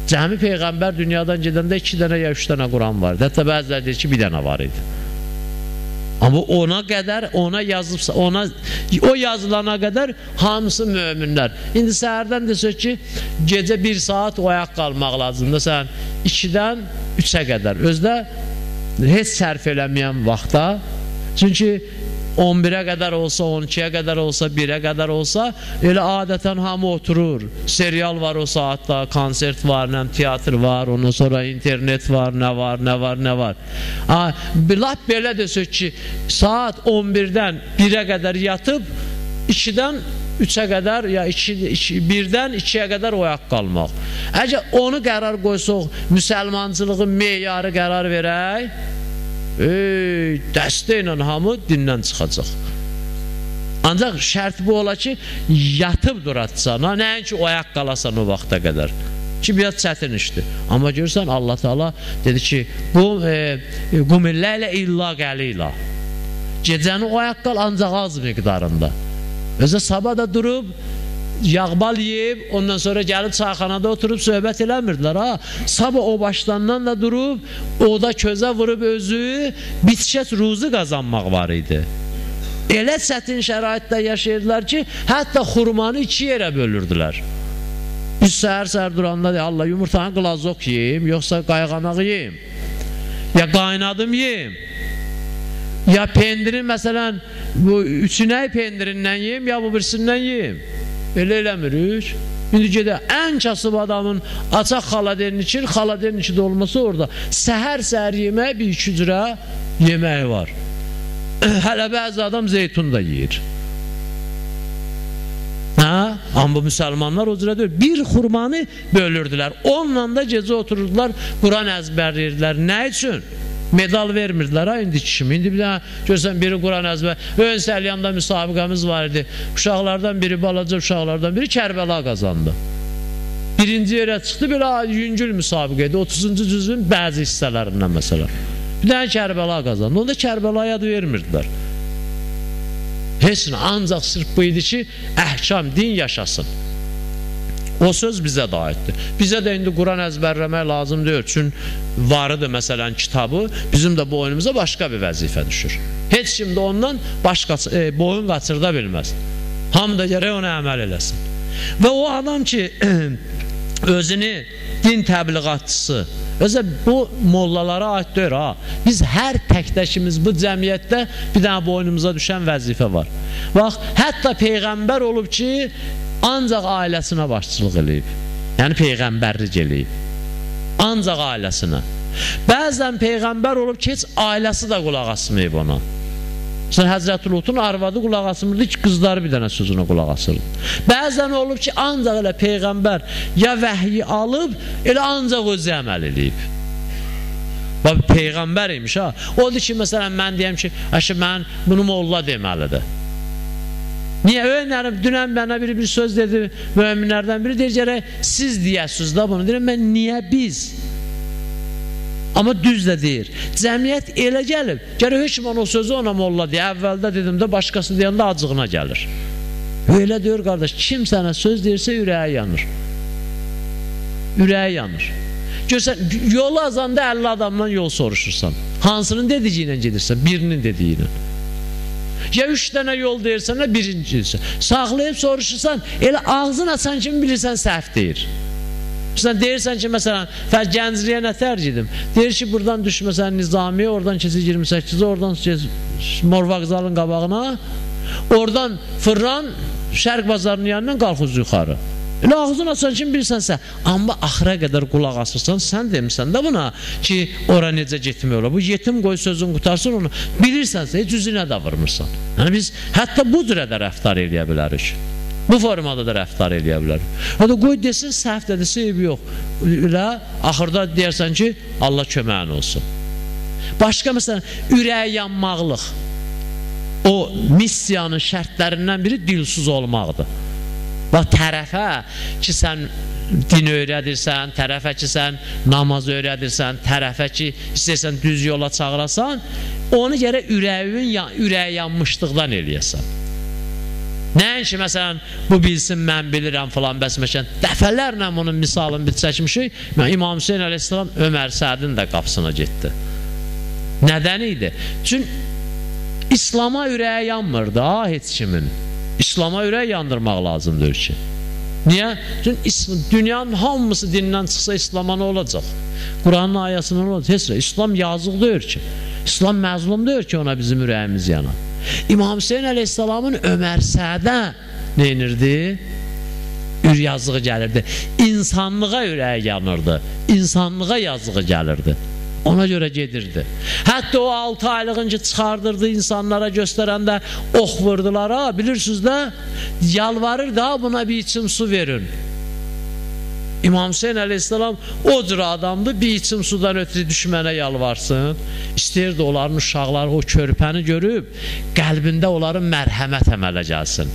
Cəmi Peyğəmbər dünyadan gedəndə 2 dənə ya 3 dənə Quran var idi. Hətta bəzilər deyir ki, 1 dənə var idi. Amma ona qədər, ona yazıbsa, o yazılana qədər hamısı möminlər. İndi səhərdən desək ki, gecə 1 saat oyaq qalmaq lazımdır. Sən 2-dən 3-ə qədər. Özdə heç sərf eləməyən vaxtda. Çünki 11'ə qədər olsa, 12'ə qədər olsa, 1'ə qədər olsa, elə adətən hamı oturur. Serial var o saatda, konsert var, teatr var, ondan sonra internet var, nə var. Lap belə desək ki, saat 11'dən 1'ə qədər yatıb, 2'dən 3'ə qədər, ya 1'dən 2'ə qədər oyaq qalmaq. Əgər onu qərar qoysaq, müsəlmancılığın meyarı qərar verək, dəstə ilə hamı dindən çıxacaq. Ancaq şərt bu ola ki, yatıb duratsan, nəinki oyaq qalasan o vaxta qədər. Ki, biraz çətin işdir. Amma görürsən, Allah Teala dedi ki, qumillə illa qəlila. Gecəni oyaq qal ancaq az miqdarında. Özə sabah da durub, yağbal yiyib, ondan sonra gəlib çayxanada oturub söhbət eləmirdilər. Sabah o başlandan da durub, o da közə vurub özü, bitişət ruzu qazanmaq var idi. Elə çətin şəraitdə yaşayırdılar ki, hətta xurmanı 2 yerə bölürdülər. Biz səhər duranda Allah yumurtanı qlazok yiyim, yoxsa qayğanaq yiyim, ya qaynadım yiyim, ya pendirin məsələn bu üçünəy pendirindən yiyim, ya bu birisindən yiyim. Elə eləmirik. İndi gedə ən kasıb adamın açaq xaladerin içi dolması orada. Səhər yemək bir 2 cürə yeməyi var. Hələ bəzi adam zeytun da yiyir. Amma müsəlmanlar o cürə deyil. Bir xurmanı bölürdülər. Onunla da gecə otururdular, Quran əzbərləyirdilər. Nə üçün? Medal vermirdilər ha indi kimi. İndi bir dənə görsən biri Quran əzbər. Ön Səlyanda müsabiqəmiz var idi. Uşaqlardan biri, balaca uşaqlardan biri Kərbəla qazandı. Birinci yerə çıxdı, belə yüngül müsabiqə idi. 30-cu cüzün bəzi hissələrindən məsələn. Bir dənə Kərbəla qazandı. Onda Kərbəlaya da vermirdilər. Heç nə, ancaq sırf bu idi ki, əhkam, din yaşasın. O söz bizə də aiddir. Bizə də indi Quran əzbərləmək lazım deyil. Çünki varıdır məsələn kitabı, bizim də boynumuza başqa bir vəzifə düşür. Heç kim də ondan boyun qaçırda bilməz. Hamı da gərək ona əməl eləsin. Və o adam ki, özünü din təbliğatçısı, özə bu mollalara aid deyir ha. Biz hər təkdəkimiz bu cəmiyyətdə bir dənə boynumuza düşən vəzifə var. Bax, hətta Peyğəmbər olub ki, ancaq ailəsinə başçılıq eləyib. Yəni Peyğəmbərlik eləyib. Ancaq ailəsinə. Bəzən Peyğəmbər olub ki, heç ailəsi də qulaq asmayıb ona. Məsələn, Həzrət Lutun arvadı qulaq asmırdı ki, qızları bir dənə sözünə qulaq asırdı. Bəzən olub ki, ancaq elə Peyğəmbər ya vəhyi alıb, elə ancaq özü əməl eləyib. Bax, Peyğəmbər imiş ha. Odur ki, məsələn, mən deyəm ki, mən bunu molla deməlidir. Niyə? Öynərim, dünən mənə bir söz dedi, müminlərdən biri deyir, gərək siz deyəsiniz da bunu. Deyirəm, mən niyə biz? Amma düz də deyir. Cəmiyyət elə gəlib. Gərək hökmən o sözü ona molla deyə. Əvvəldə dedim də, başqası deyəndə acığına gəlir. Öyle deyir qardaş, kim sənə söz deyirsə ürəyi yanır. Ürəyi yanır. Görsən, yolu azanda 50 adamdan yol soruşursan. Hansının dediyi ilə gedirsən? Birinin dediyi ilə. Ya 3 dənə yol deyirsən, birincisi. Saxlayıb soruşursan, elə ağzın açan kimi bilirsən səhv deyir. Sən deyirsən ki, məsələn, gəncliyə nə tərcidim? Deyir ki, buradan düşməsən Nizamiyə, oradan keçir 28-ə, oradan keçir Mor Vağzalın qabağına, oradan fırlan, Şərq bazarının yanından qalxız yuxarı. Elə ağzın açan kimi bilirsənsə, amma axıra qədər qulaq asırsan, sən demisən də buna ki, ora necə getmək olar. Bu yetim qoy sözün qutarsın onu, bilirsənsə, heç üzünə də vurmursan. Yəni biz hətta bu cürə də rəftar eləyə bilərik. Bu formada da rəftar eləyə bilərik. O da qoy desin, səhv dedirsə, eybi yox. Elə axırda deyərsən ki, Allah köməyin olsun. Başqa məsələn, ürək yanmaqlıq. O missiyanın şərtlərindən biri dilsiz olmaqdır. Bax, tərəfə ki, sən din öyrədirsən, tərəfə ki, sən namaz öyrədirsən, tərəfə ki, istəyirsən düz yola çağırasan, onu gərək ürəyi yanmışlıqdan eləyəsən. Nəinki, məsələn, bu bilsin, mən bilirəm filan bəsməşən. Dəfələrlə bunun misalını biz çəkmişik. İmam Hüseyin əleyhissalam Ömər Sədin də qapısına getdi. Nədən idi? Çünki İslama ürəyi yanmırdı, ha, heç kimin. İslama ürəyi yandırmaq lazımdır ki. Niyə? Çünki dünyanın hamısı dindən çıxsa İslama nə olacaq? Quranın ayəsindən olacaq. Heç nə, İslam yazıq deyir ki. İslam məzlum deyir ki, ona bizim ürəyimiz yanar. İmam Hüseyin əleyhissalamın Ömər Sədə neynirdi? Yazığı gəlirdi. İnsanlığa ürəyi yanırdı. İnsanlığa yazığı gəlirdi. Ona görə gedirdi. Hətta o 6 aylığın ki çıxardırdı insanlara göstərəndə ox vurdular ha, bilirsiniz də, yalvarır da buna bir içim su verin. İmam Hüseyin əleyhissalam o cür adamdır, bir içim sudan ötürü düşmənə yalvarsın. İstəyirdi onların uşaqları o körpəni görüb, qəlbində onların mərhəmət əmələ gəlsin,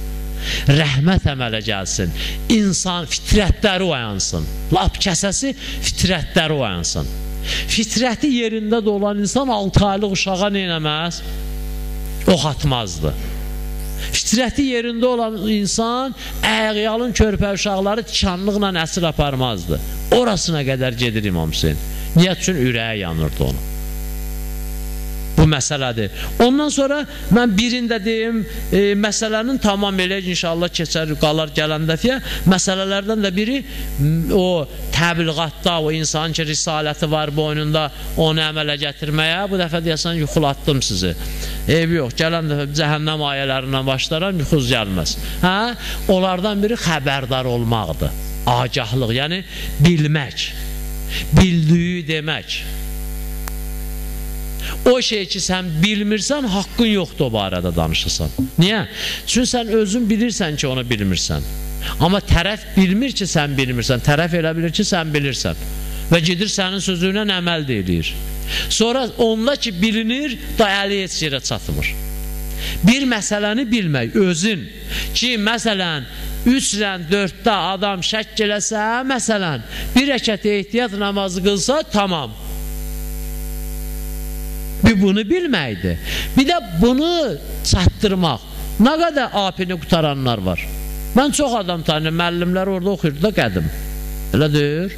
rəhmət əmələ gəlsin, insan fitrətləri oyansın, lap kəsəsi fitrətləri oyansın. Fitrəti yerində də olan insan 6 aylıq uşağa neynəməz? Ox atmazdı. Fitrəti yerində olan insan əğyalın körpə uşaqları tikanlıqla əsir aparmazdı. Orasına qədər gedir İmam Hüseyin. Niyyət üçün ürəyə yanırdı onu. Bu məsələdir. Ondan sonra mən birində deyim, məsələnin tamam elə inşallah keçər, qalar gələn dəfəyə. Məsələlərdən də biri o təbliğatda, o insanın ki, risaləti var boynunda, onu əmələ gətirməyə. Bu dəfə deyəsən, yuxulatdım sizi. Eybi yox, gələn dəfə cəhənnəm ayələrindən başlaram, yuxuz gəlməz. Onlardan biri xəbərdar olmaqdır. Agahlıq, yəni bilmək, bildiyi demək. O şey ki, sən bilmirsən, haqqın yoxdur o barədə danışırsan. Niyə? Çünki sən özün bilirsən ki, onu bilmirsən. Amma tərəf bilmir ki, sən bilmirsən. Tərəf elə bilir ki, sən bilirsən. Və gedir sənin sözünə əməl deyilir. Sonra onunla ki, bilinir, da əli heç yerə çatmır. Bir məsələni bilmək, özün ki, məsələn, 3-dən 4-də adam şək eləsə, məsələn, bir rəkət ehtiyat namazı qılsa, tamam. Bir bunu bilməkdir. Bir də bunu çatdırmaq. Nə qədər apini qutaranlar var. Mən çox adam tanıyım, müəllimlər orada oxuyurdu da qədim. Elə deyir.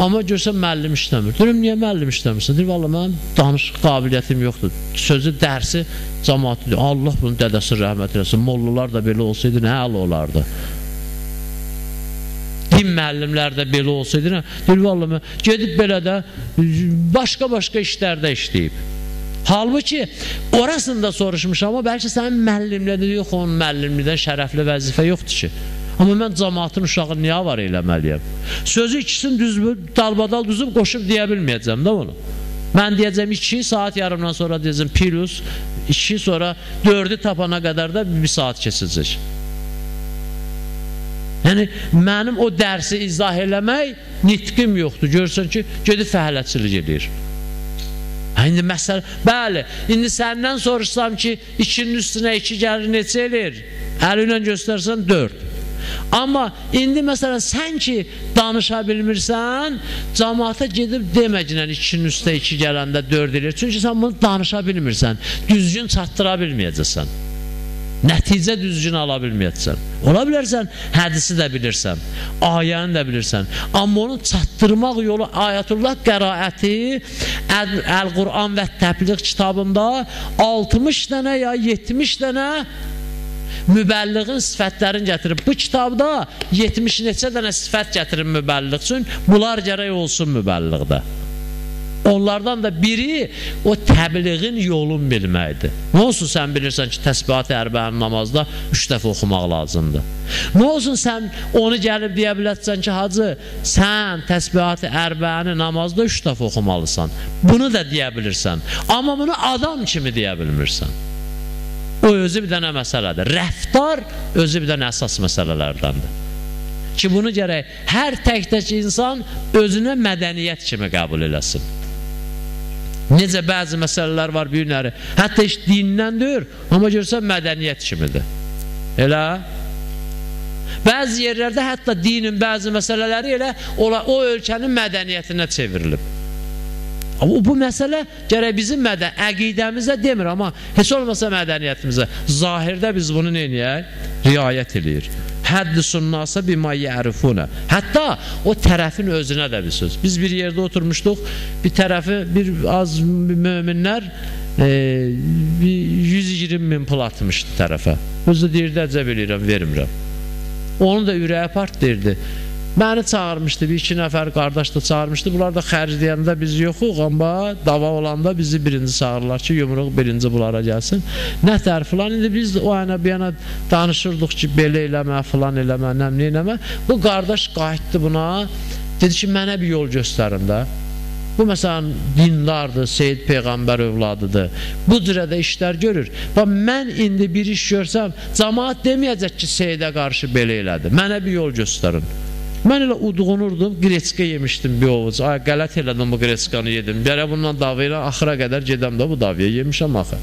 Amma görsən müəllim işləmir. Deyirəm, niyə müəllim işləmirsən? Deyir, valla mən danışıq qabiliyyətim yoxdur. Sözü, dərsi cəmaatı deyir. Allah bunun dədəsi rəhmət eləsin. Mollalar da belə olsaydı, nə həl olardı? Din müəllimlər də belə olsaydı, deyir, valla mən gedib belə də başqa-başqa işlərdə işləyib. Halbuki, orasında soruşmuş, amma bəlkə sənin müəllimlədə yox, onun müəllimlidən şərəfli vəzifə yoxdur ki. Amma mən cəmaatın uşağı niyə var eləməliyəm? Sözü ikisini dalbadal düzüb qoşub deyə bilməyəcəm də onu. Mən deyəcəm 2 saat yarımdan sonra deyəcəm plus 2 sonra 4'ü tapana qədər də 1 saat keçəcək. Yəni, mənim o dərsi izah eləmək nitqim yoxdur. Görürsən ki, gedib fəhləçilik edir. İndi məsələ, bəli, indi səndən soruşsam ki, 2'nin üstünə 2 gəlir, neçə eləyir? Əli ilə göstərsən 4. Amma indi məsələn, sən ki danışa bilmirsən, cəmaata gedib deməcəklə 2'nin üstə 2 gələndə 4 eləyir. Çünki sən bunu danışa bilmirsən, düzgün çatdıra bilməyəcəksən. Nəticə düzgün ala bilməyəcəksən. Ola bilərsən, hədisi də bilirsən, ayəni də bilirsən. Amma onu çatdırmaq yolu Ayətullah qəraəti Əl-Quran və Təbliğ kitabında 60 dənə ya 70 dənə mübəlliğin sifətlərini gətirib. Bu kitabda 70 neçə dənə sifət gətirib mübəlliq üçün. Bunlar gərək olsun mübəlliqdə. Onlardan da biri o təbliğin yolun bilməkdir. Nə olsun sən bilirsən ki, təsbihat-ı ərbənin namazda 3 dəfə oxumaq lazımdır. Nə olsun sən onu gəlib deyə bilərsən ki, hacı, sən təsbihat-ı ərbəni namazda 3 dəfə oxumalısan. Bunu da deyə bilirsən. Amma bunu adam kimi deyə bilmirsən. O özü bir dənə məsələdir. Rəftar özü bir dənə əsas məsələlərdəndir. Ki bunu gərək hər tək-tək insan özünə mədəniyyət kimi qəbul eləsin. Necə bəzi məsələlər var bir günləri, hətta heç dindən deyir, amma görsən mədəniyyət kimidir. Elə? Bəzi yerlərdə hətta dinin bəzi məsələləri elə o ölkənin mədəniyyətinə çevrilib. Bu məsələ gərək bizim əqidəmizə demir, amma heç olmasa mədəniyyətimizə. Zahirdə biz bunu neyək? Riayət edir. Həddüsun nasa bima yərifunə. Hətta o tərəfin özünə də bir söz. Biz bir yerdə oturmuşduq, bir tərəfi, bir az möminlər 120 min pul atmışdı tərəfə. Özü deyirdi, əcəb eləyirəm, vermirəm. Onu da ürəyə part deyirdi. Məni çağırmışdı, bir 2 nəfər qardaş da çağırmışdı. Bunlar da xərcləyəndə biz yoxuq, amma dava olanda bizi birinci çağırırlar ki, yumruq birinci bunlara gəlsin. Nətər filan, indi biz o yana bir yana danışırdıq ki, belə eləmə, filan eləmə, nəmli eləmə. Bu qardaş qayıtdı buna, dedi ki, mənə bir yol göstərin də. Bu məsələn dindardır, Seyyid Peyğəmbər övladıdır. Bu cürədə işlər görür. Və mən indi bir iş görsəm, cəmaat deməyəcək ki, Seyyidə qarşı belə elədi. Mənə bir yol göstərin. Mən elə udğunurdum, greçka yemişdim bir ovuc. Ay, qələt elədim bu greçkanı yedim. Belə bundan dava ilə axıra qədər gedəm də bu davaya yemişəm axı.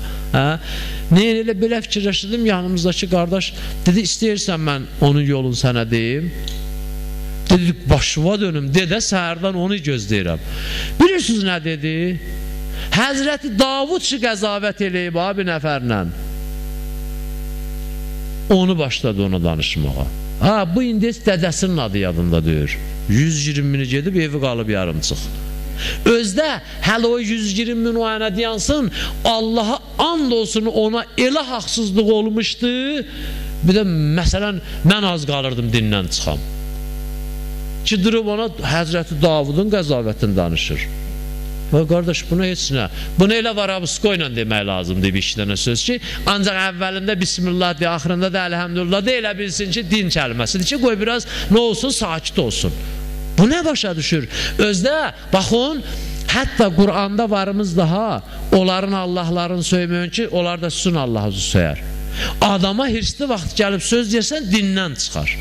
Neyin elə belə fikirləşdirdim, yanımızdakı qardaş dedi, istəyirsən mən onun yolunu sənə deyim. Dedik, başıva dönüm, dedə səhərdən onu gözləyirəm. Bilirsiniz nə dedi? Həzrəti Davud ki qəzavət eləyib bir nəfərlə. Onu başladı ona danışmağa. Bu indi dədəsinin adı yadında deyir. 120 mini gedib evi qalıb yarımçıq. Özdə hələ o 120 min ayənə deyansın, Allaha and olsun ona elə haqsızlıq olmuşdu. Bir də məsələn, mən az qalırdım dindən çıxam. Ki, durub ona Həzrəti Davudun qəzavətini danışır. Və qardaş, buna heç nə. Bunu elə Varabusko ilə demək lazımdır bir iki dənə söz ki, ancaq əvvəlində Bismillah deyə, axırında da Əlhəmdülillah deyə elə bilsin ki, din kəlməsidir ki, qoy biraz nə olsun, sakit olsun. Bu nə başa düşür? Özdə, baxın, hətta Qur'anda varımız daha, onların Allahlarını söyməyən ki, onlar da sizin Allahınızı söyər. Adama hirsli vaxt gəlib söz deyərsən, dindən çıxar.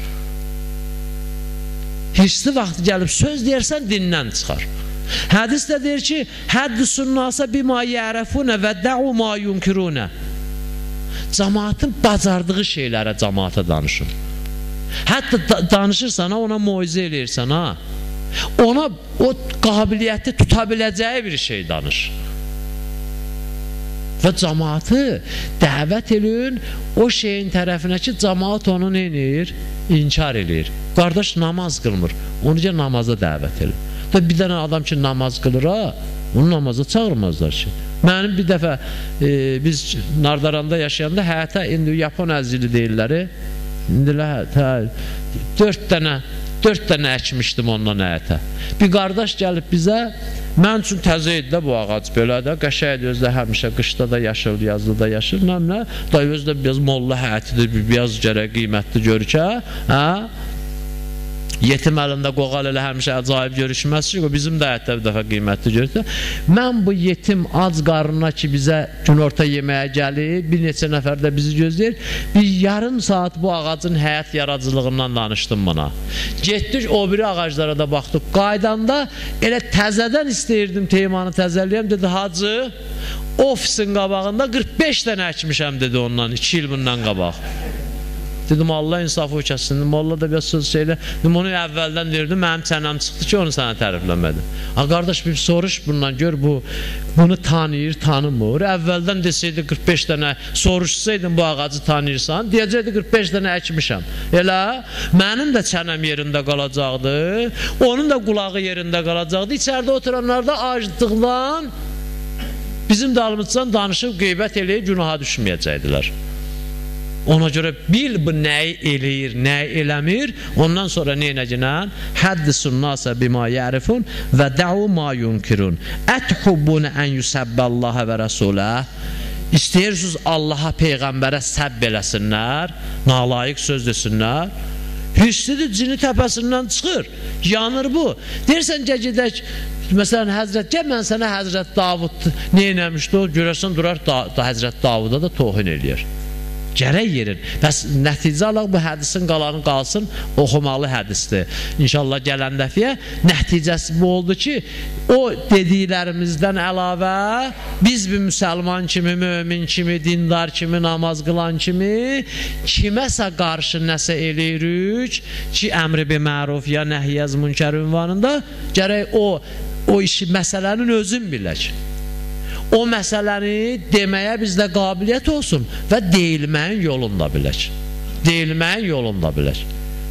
Hirsli vaxt gəlib söz deyərsən, dindən çıxar. Hədis də deyir ki, həddüsün nasa bima yərəfunə və də'u ma yunkirunə. Cəmaatın bacardığı şeylərə cəmaata danışın. Hətta danışırsan, ona moizə eləyirsən, ona o qabiliyyəti tuta biləcəyi bir şey danış. Və cəmaatı dəvət eləyin o şeyin tərəfinə ki, cəmaat onu neyir? İnkar eləyir. Qardaş namaz qılmır, onu ki, namaza dəvət eləyir. Bir dənə adam ki, namaz qılır, onu namaza çağırmazlar ki. Mənim bir dəfə biz Nardaranda yaşayanda həyətə, indi Yapon əzili deyirlər, indi 4 dənə əkmişdim ondan həyətə. Bir qardaş gəlib bizə, mən üçün təzə idi də bu ağac belə də, qəşəydi özdə həmişə, qışda da yaşıl, yazda da yaşıl, nəmlə, da özdə biraz molla həyətidir, biraz gərək qiymətli görükə, yetim əlində qoğal elə həmişə əcaib görüşməz ki, bizim də həyətdə bir dəfə qiymətli görükə. Mən bu yetim ac qarnına ki, bizə günorta yeməyə gəlir, bir neçə nəfər də bizi gözləyir, bir yarım saat bu ağacın həyat yaradıcılığından danışdım buna. Getdik, o biri ağaclara da baxdıq. Qaydanda elə təzədən istəyirdim teymanı təzəliyəm, dedi, hacı, ofisin qabağında 45 dənə əkmişəm, dedi ondan, 2 il bundan qabaq. Dedim, Allah insafı kəsin, Allah da bir söz şeylə, dedim, onu əvvəldən deyirdim, mənim çənəm çıxdı ki, onu sənə tərifləmədim. Qardaş, bir soruş bundan, gör, bunu tanıyır, tanımır. Əvvəldən desəydi 45 dənə, soruşsaydın bu ağacı tanıyırsan, deyəcəkdi 45 dənə əkmişəm. Elə, mənim də çənəm yerində qalacaqdı, onun da qulağı yerində qalacaqdı. İçərdə oturanlar da aclıqdan bizim dalımızdan danışıb, qeybət eləyib, günaha düşməyəcəkdilər. Ona görə bil bu nəyi eləyir, nəyi eləmir, ondan sonra neynəcəkən? Həddüsün nasa bima yərifun və də'u ma yunkirun. Əthubbunə ən yüsəbbəlləha və rəsuləh. İstəyirsiniz Allaha, Peyğəmbərə səbb eləsinlər, nalayıq söz desinlər. Hüsnüdür, cini təpəsindən çıxır, yanır bu. Deyirsən, gedək, məsələn, Həzrət, gəl mən sənə Həzrət Davud neynəmişdi o, görərsən, durar Həzrət Davuda da tohin eləyir. Gərək yerin. Bəs nəticə alaq bu hədisin qalanı qalsın, oxumalı hədisdir. İnşallah gələn dəfiyə nəticəsi bu oldu ki, o dediklərimizdən əlavə biz bir müsəlman kimi, mömin kimi, dindar kimi, namaz qılan kimi kiməsə qarşı nəsə eləyirik ki, əmri bi məruf ya nəhiyyəz münkər ünvanında gərək o işi, məsələnin özün bilək. O məsələni deməyə bizdə qabiliyyət olsun və deyilməyin yolunda bilək. Deyilməyin yolunda bilək.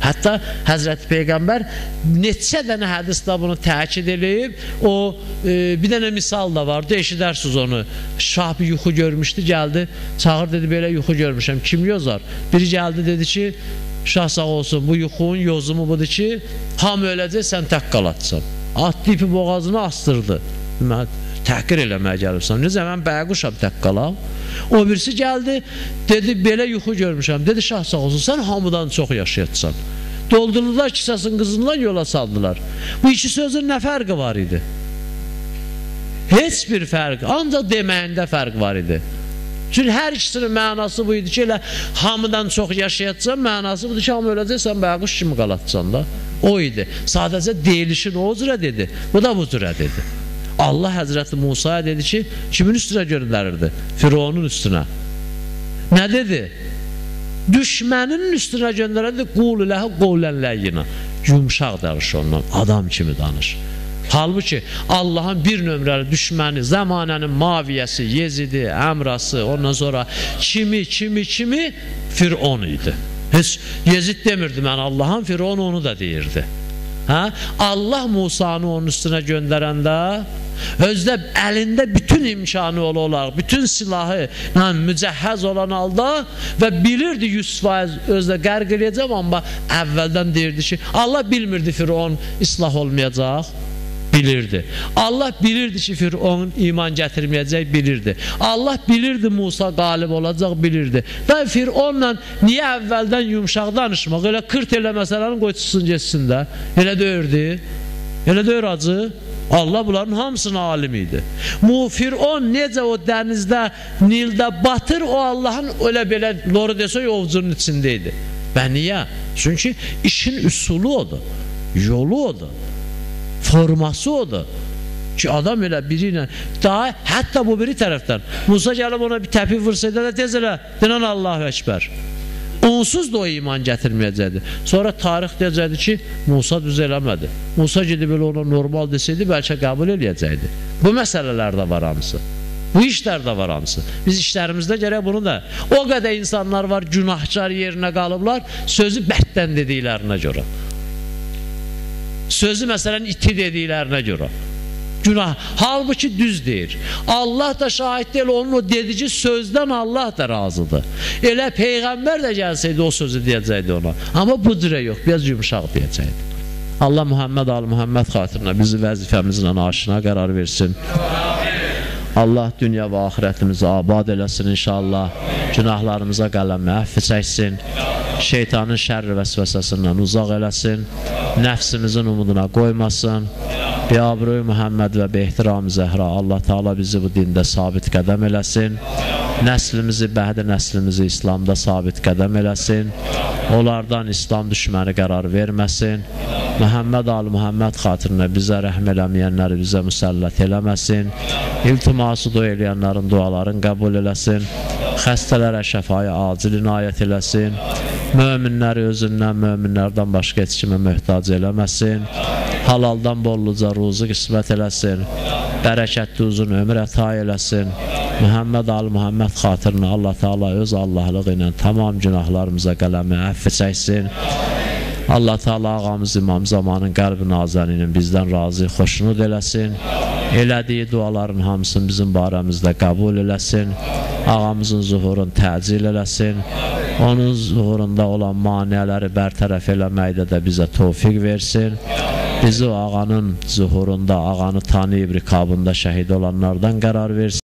Hətta Həzrəti Peyğəmbər neçə dənə hədisdə bunu təkid edib, bir dənə misal da vardı, eşidərsiniz onu. Şah bir yuxu görmüşdü, gəldi, çağır, dedi, belə yuxu görmüşəm, kim yozar? Biri gəldi, dedi ki, şah sağ olsun, bu yuxunun yozumu budur ki, hamı öləcək, sən tək qalatsan. Atdı ipi boğazını astırdı. Təhqir eləməyə gəlibsən. Necə, mən bəquşam tək qalam. O birisi gəldi, dedi, belə yuxu görmüşəm. Dedi, şah sağ olsun, sən hamıdan çox yaşayatsan. Doldurdular kisəsinin qızından yola saldılar. Bu iki sözün nə fərqi var idi? Heç bir fərq, ancaq deməyində fərq var idi. Çünki hər ikisinin mənası bu idi ki, elə hamıdan çox yaşayatsan, mənası budur ki, hamı öləcəksən, bəquş kimi qalatsan da. O idi. Sadəcə deyilişin o cürə dedi, bu da bu cürə dedi. Allah Həzrəti Musa'ya dedi ki, kimin üstünə göndərirdi? Firavunun üstünə. Nə dedi? Düşmənin üstünə göndərədi, qul ləhu qovlən ləyyina. Yumşaq danış ondan, adam kimi danış. Halbuki Allahın bir nömrəli düşməni, zamanənin maviyəsi, Yezidi, Əmrası, ondan sonra kimi Firavun idi. Heç Yezid demirdi mən Allahın, Firavun onu da deyirdi. Allah Musanı onun üstünə göndərəndə özdə əlində bütün imkanı olaraq, bütün silahı mücəhhəz olan halda və bilirdi 100% özdə qərq eləyəcəm, amma əvvəldən deyirdi ki, Allah bilmirdi Firon islah olmayacaq, bilirdi. Allah bilirdi ki, Firon iman gətirməyəcək, bilirdi. Allah bilirdi Musa qalib olacaq, bilirdi. Və Fironla niyə əvvəldən yumşaq danışmaq, elə qırt elə məsələni qoyçusun geçsin də, elə döyürdü, elə döyür acı. Allah bunların hamısının alimi idi. Firon necə o dənizdə, Nildə batır, o Allahın öyle belə loru desə ovcunun içində idi. Və niyə? Çünki işin üsulu odur, yolu odur, forması odur ki adam elə biri ilə daha, hətta bu biri tərəfdən Musa gəlib ona bir təpi vursaydı da tez elə dinən Allahu Ekber, onsuz da o iman gətirməyəcəkdi. Sonra tarix deyəcəkdi ki, Musa düz eləmədi. Musa gedib elə ona normal desəydi, bəlkə qəbul eləyəcəkdi. Bu məsələlərdə var hamısı. Bu işlərdə var hamısı. Biz işlərimizdə gərək bunu da, o qədər insanlar var, günahkar yerinə qalıblar, sözü bətdən dediklərinə görə. Sözü məsələn iti dediklərinə görə. Günah, halbuki düz deyir. Allah da şahid deyil, onun o dedici sözdən Allah da razıdır. Elə Peyğəmbər də gəlsəydi o sözü deyəcəkdi ona. Amma bu cürə yox, biraz yumuşaq deyəcəkdi. Allah Muhammed Muhammed xatirinə bizi vəzifəmizlə aşina qərar versin. Allah dünya və axirətimizi abad eləsin inşallah. Günahlarımıza qələmi əfv çəksin. Şeytanın şərri vəsvəsəsindən uzaq eləsin. Nəfsimizin umuduna qoymasın. Bi-abruy Muhammed və bi-ehtiram Zəhra Allah Teala bizi bu dində sabit qədəm eləsin. Nəslimizi, bəhdi nəslimizi İslamda sabit qədəm eləsin. Onlardan İslam düşməni qərar verməsin. Muhammed Muhammed xatirinə bizə rəhm eləməyənləri bizə müsəllət eləməsin. İltiması dua eləyənlərin dualarını qəbul eləsin. Xəstələrə şəfaya acil inayət eləsin. Möminləri özündən, möminlərdən başqa heç kimə möhtac eləməsin. Halaldan bolluca ruzu qismət eləsin. Bərəkətli uzun ömür əta eləsin. Muhammed Muhammed xatirinə Allah Teala öz Allahlığı ilə tamam günahlarımıza qələmi əfv çəksin. Allah Teala ağamız İmam Zamanın qəlb nazərinin bizdən razı, xoşnud eləsin. Elədiyi duaların hamısını bizim barəmizdə qəbul eləsin. Ağamızın zuhurunu təcil eləsin. Onun zuhurunda olan maniyələri bərtərəf eləməkdə də bizə tövfiq versin. Bizi ağanın zuhurunda, ağanı tanıyıb rikabında şəhid olanlardan qərar versin.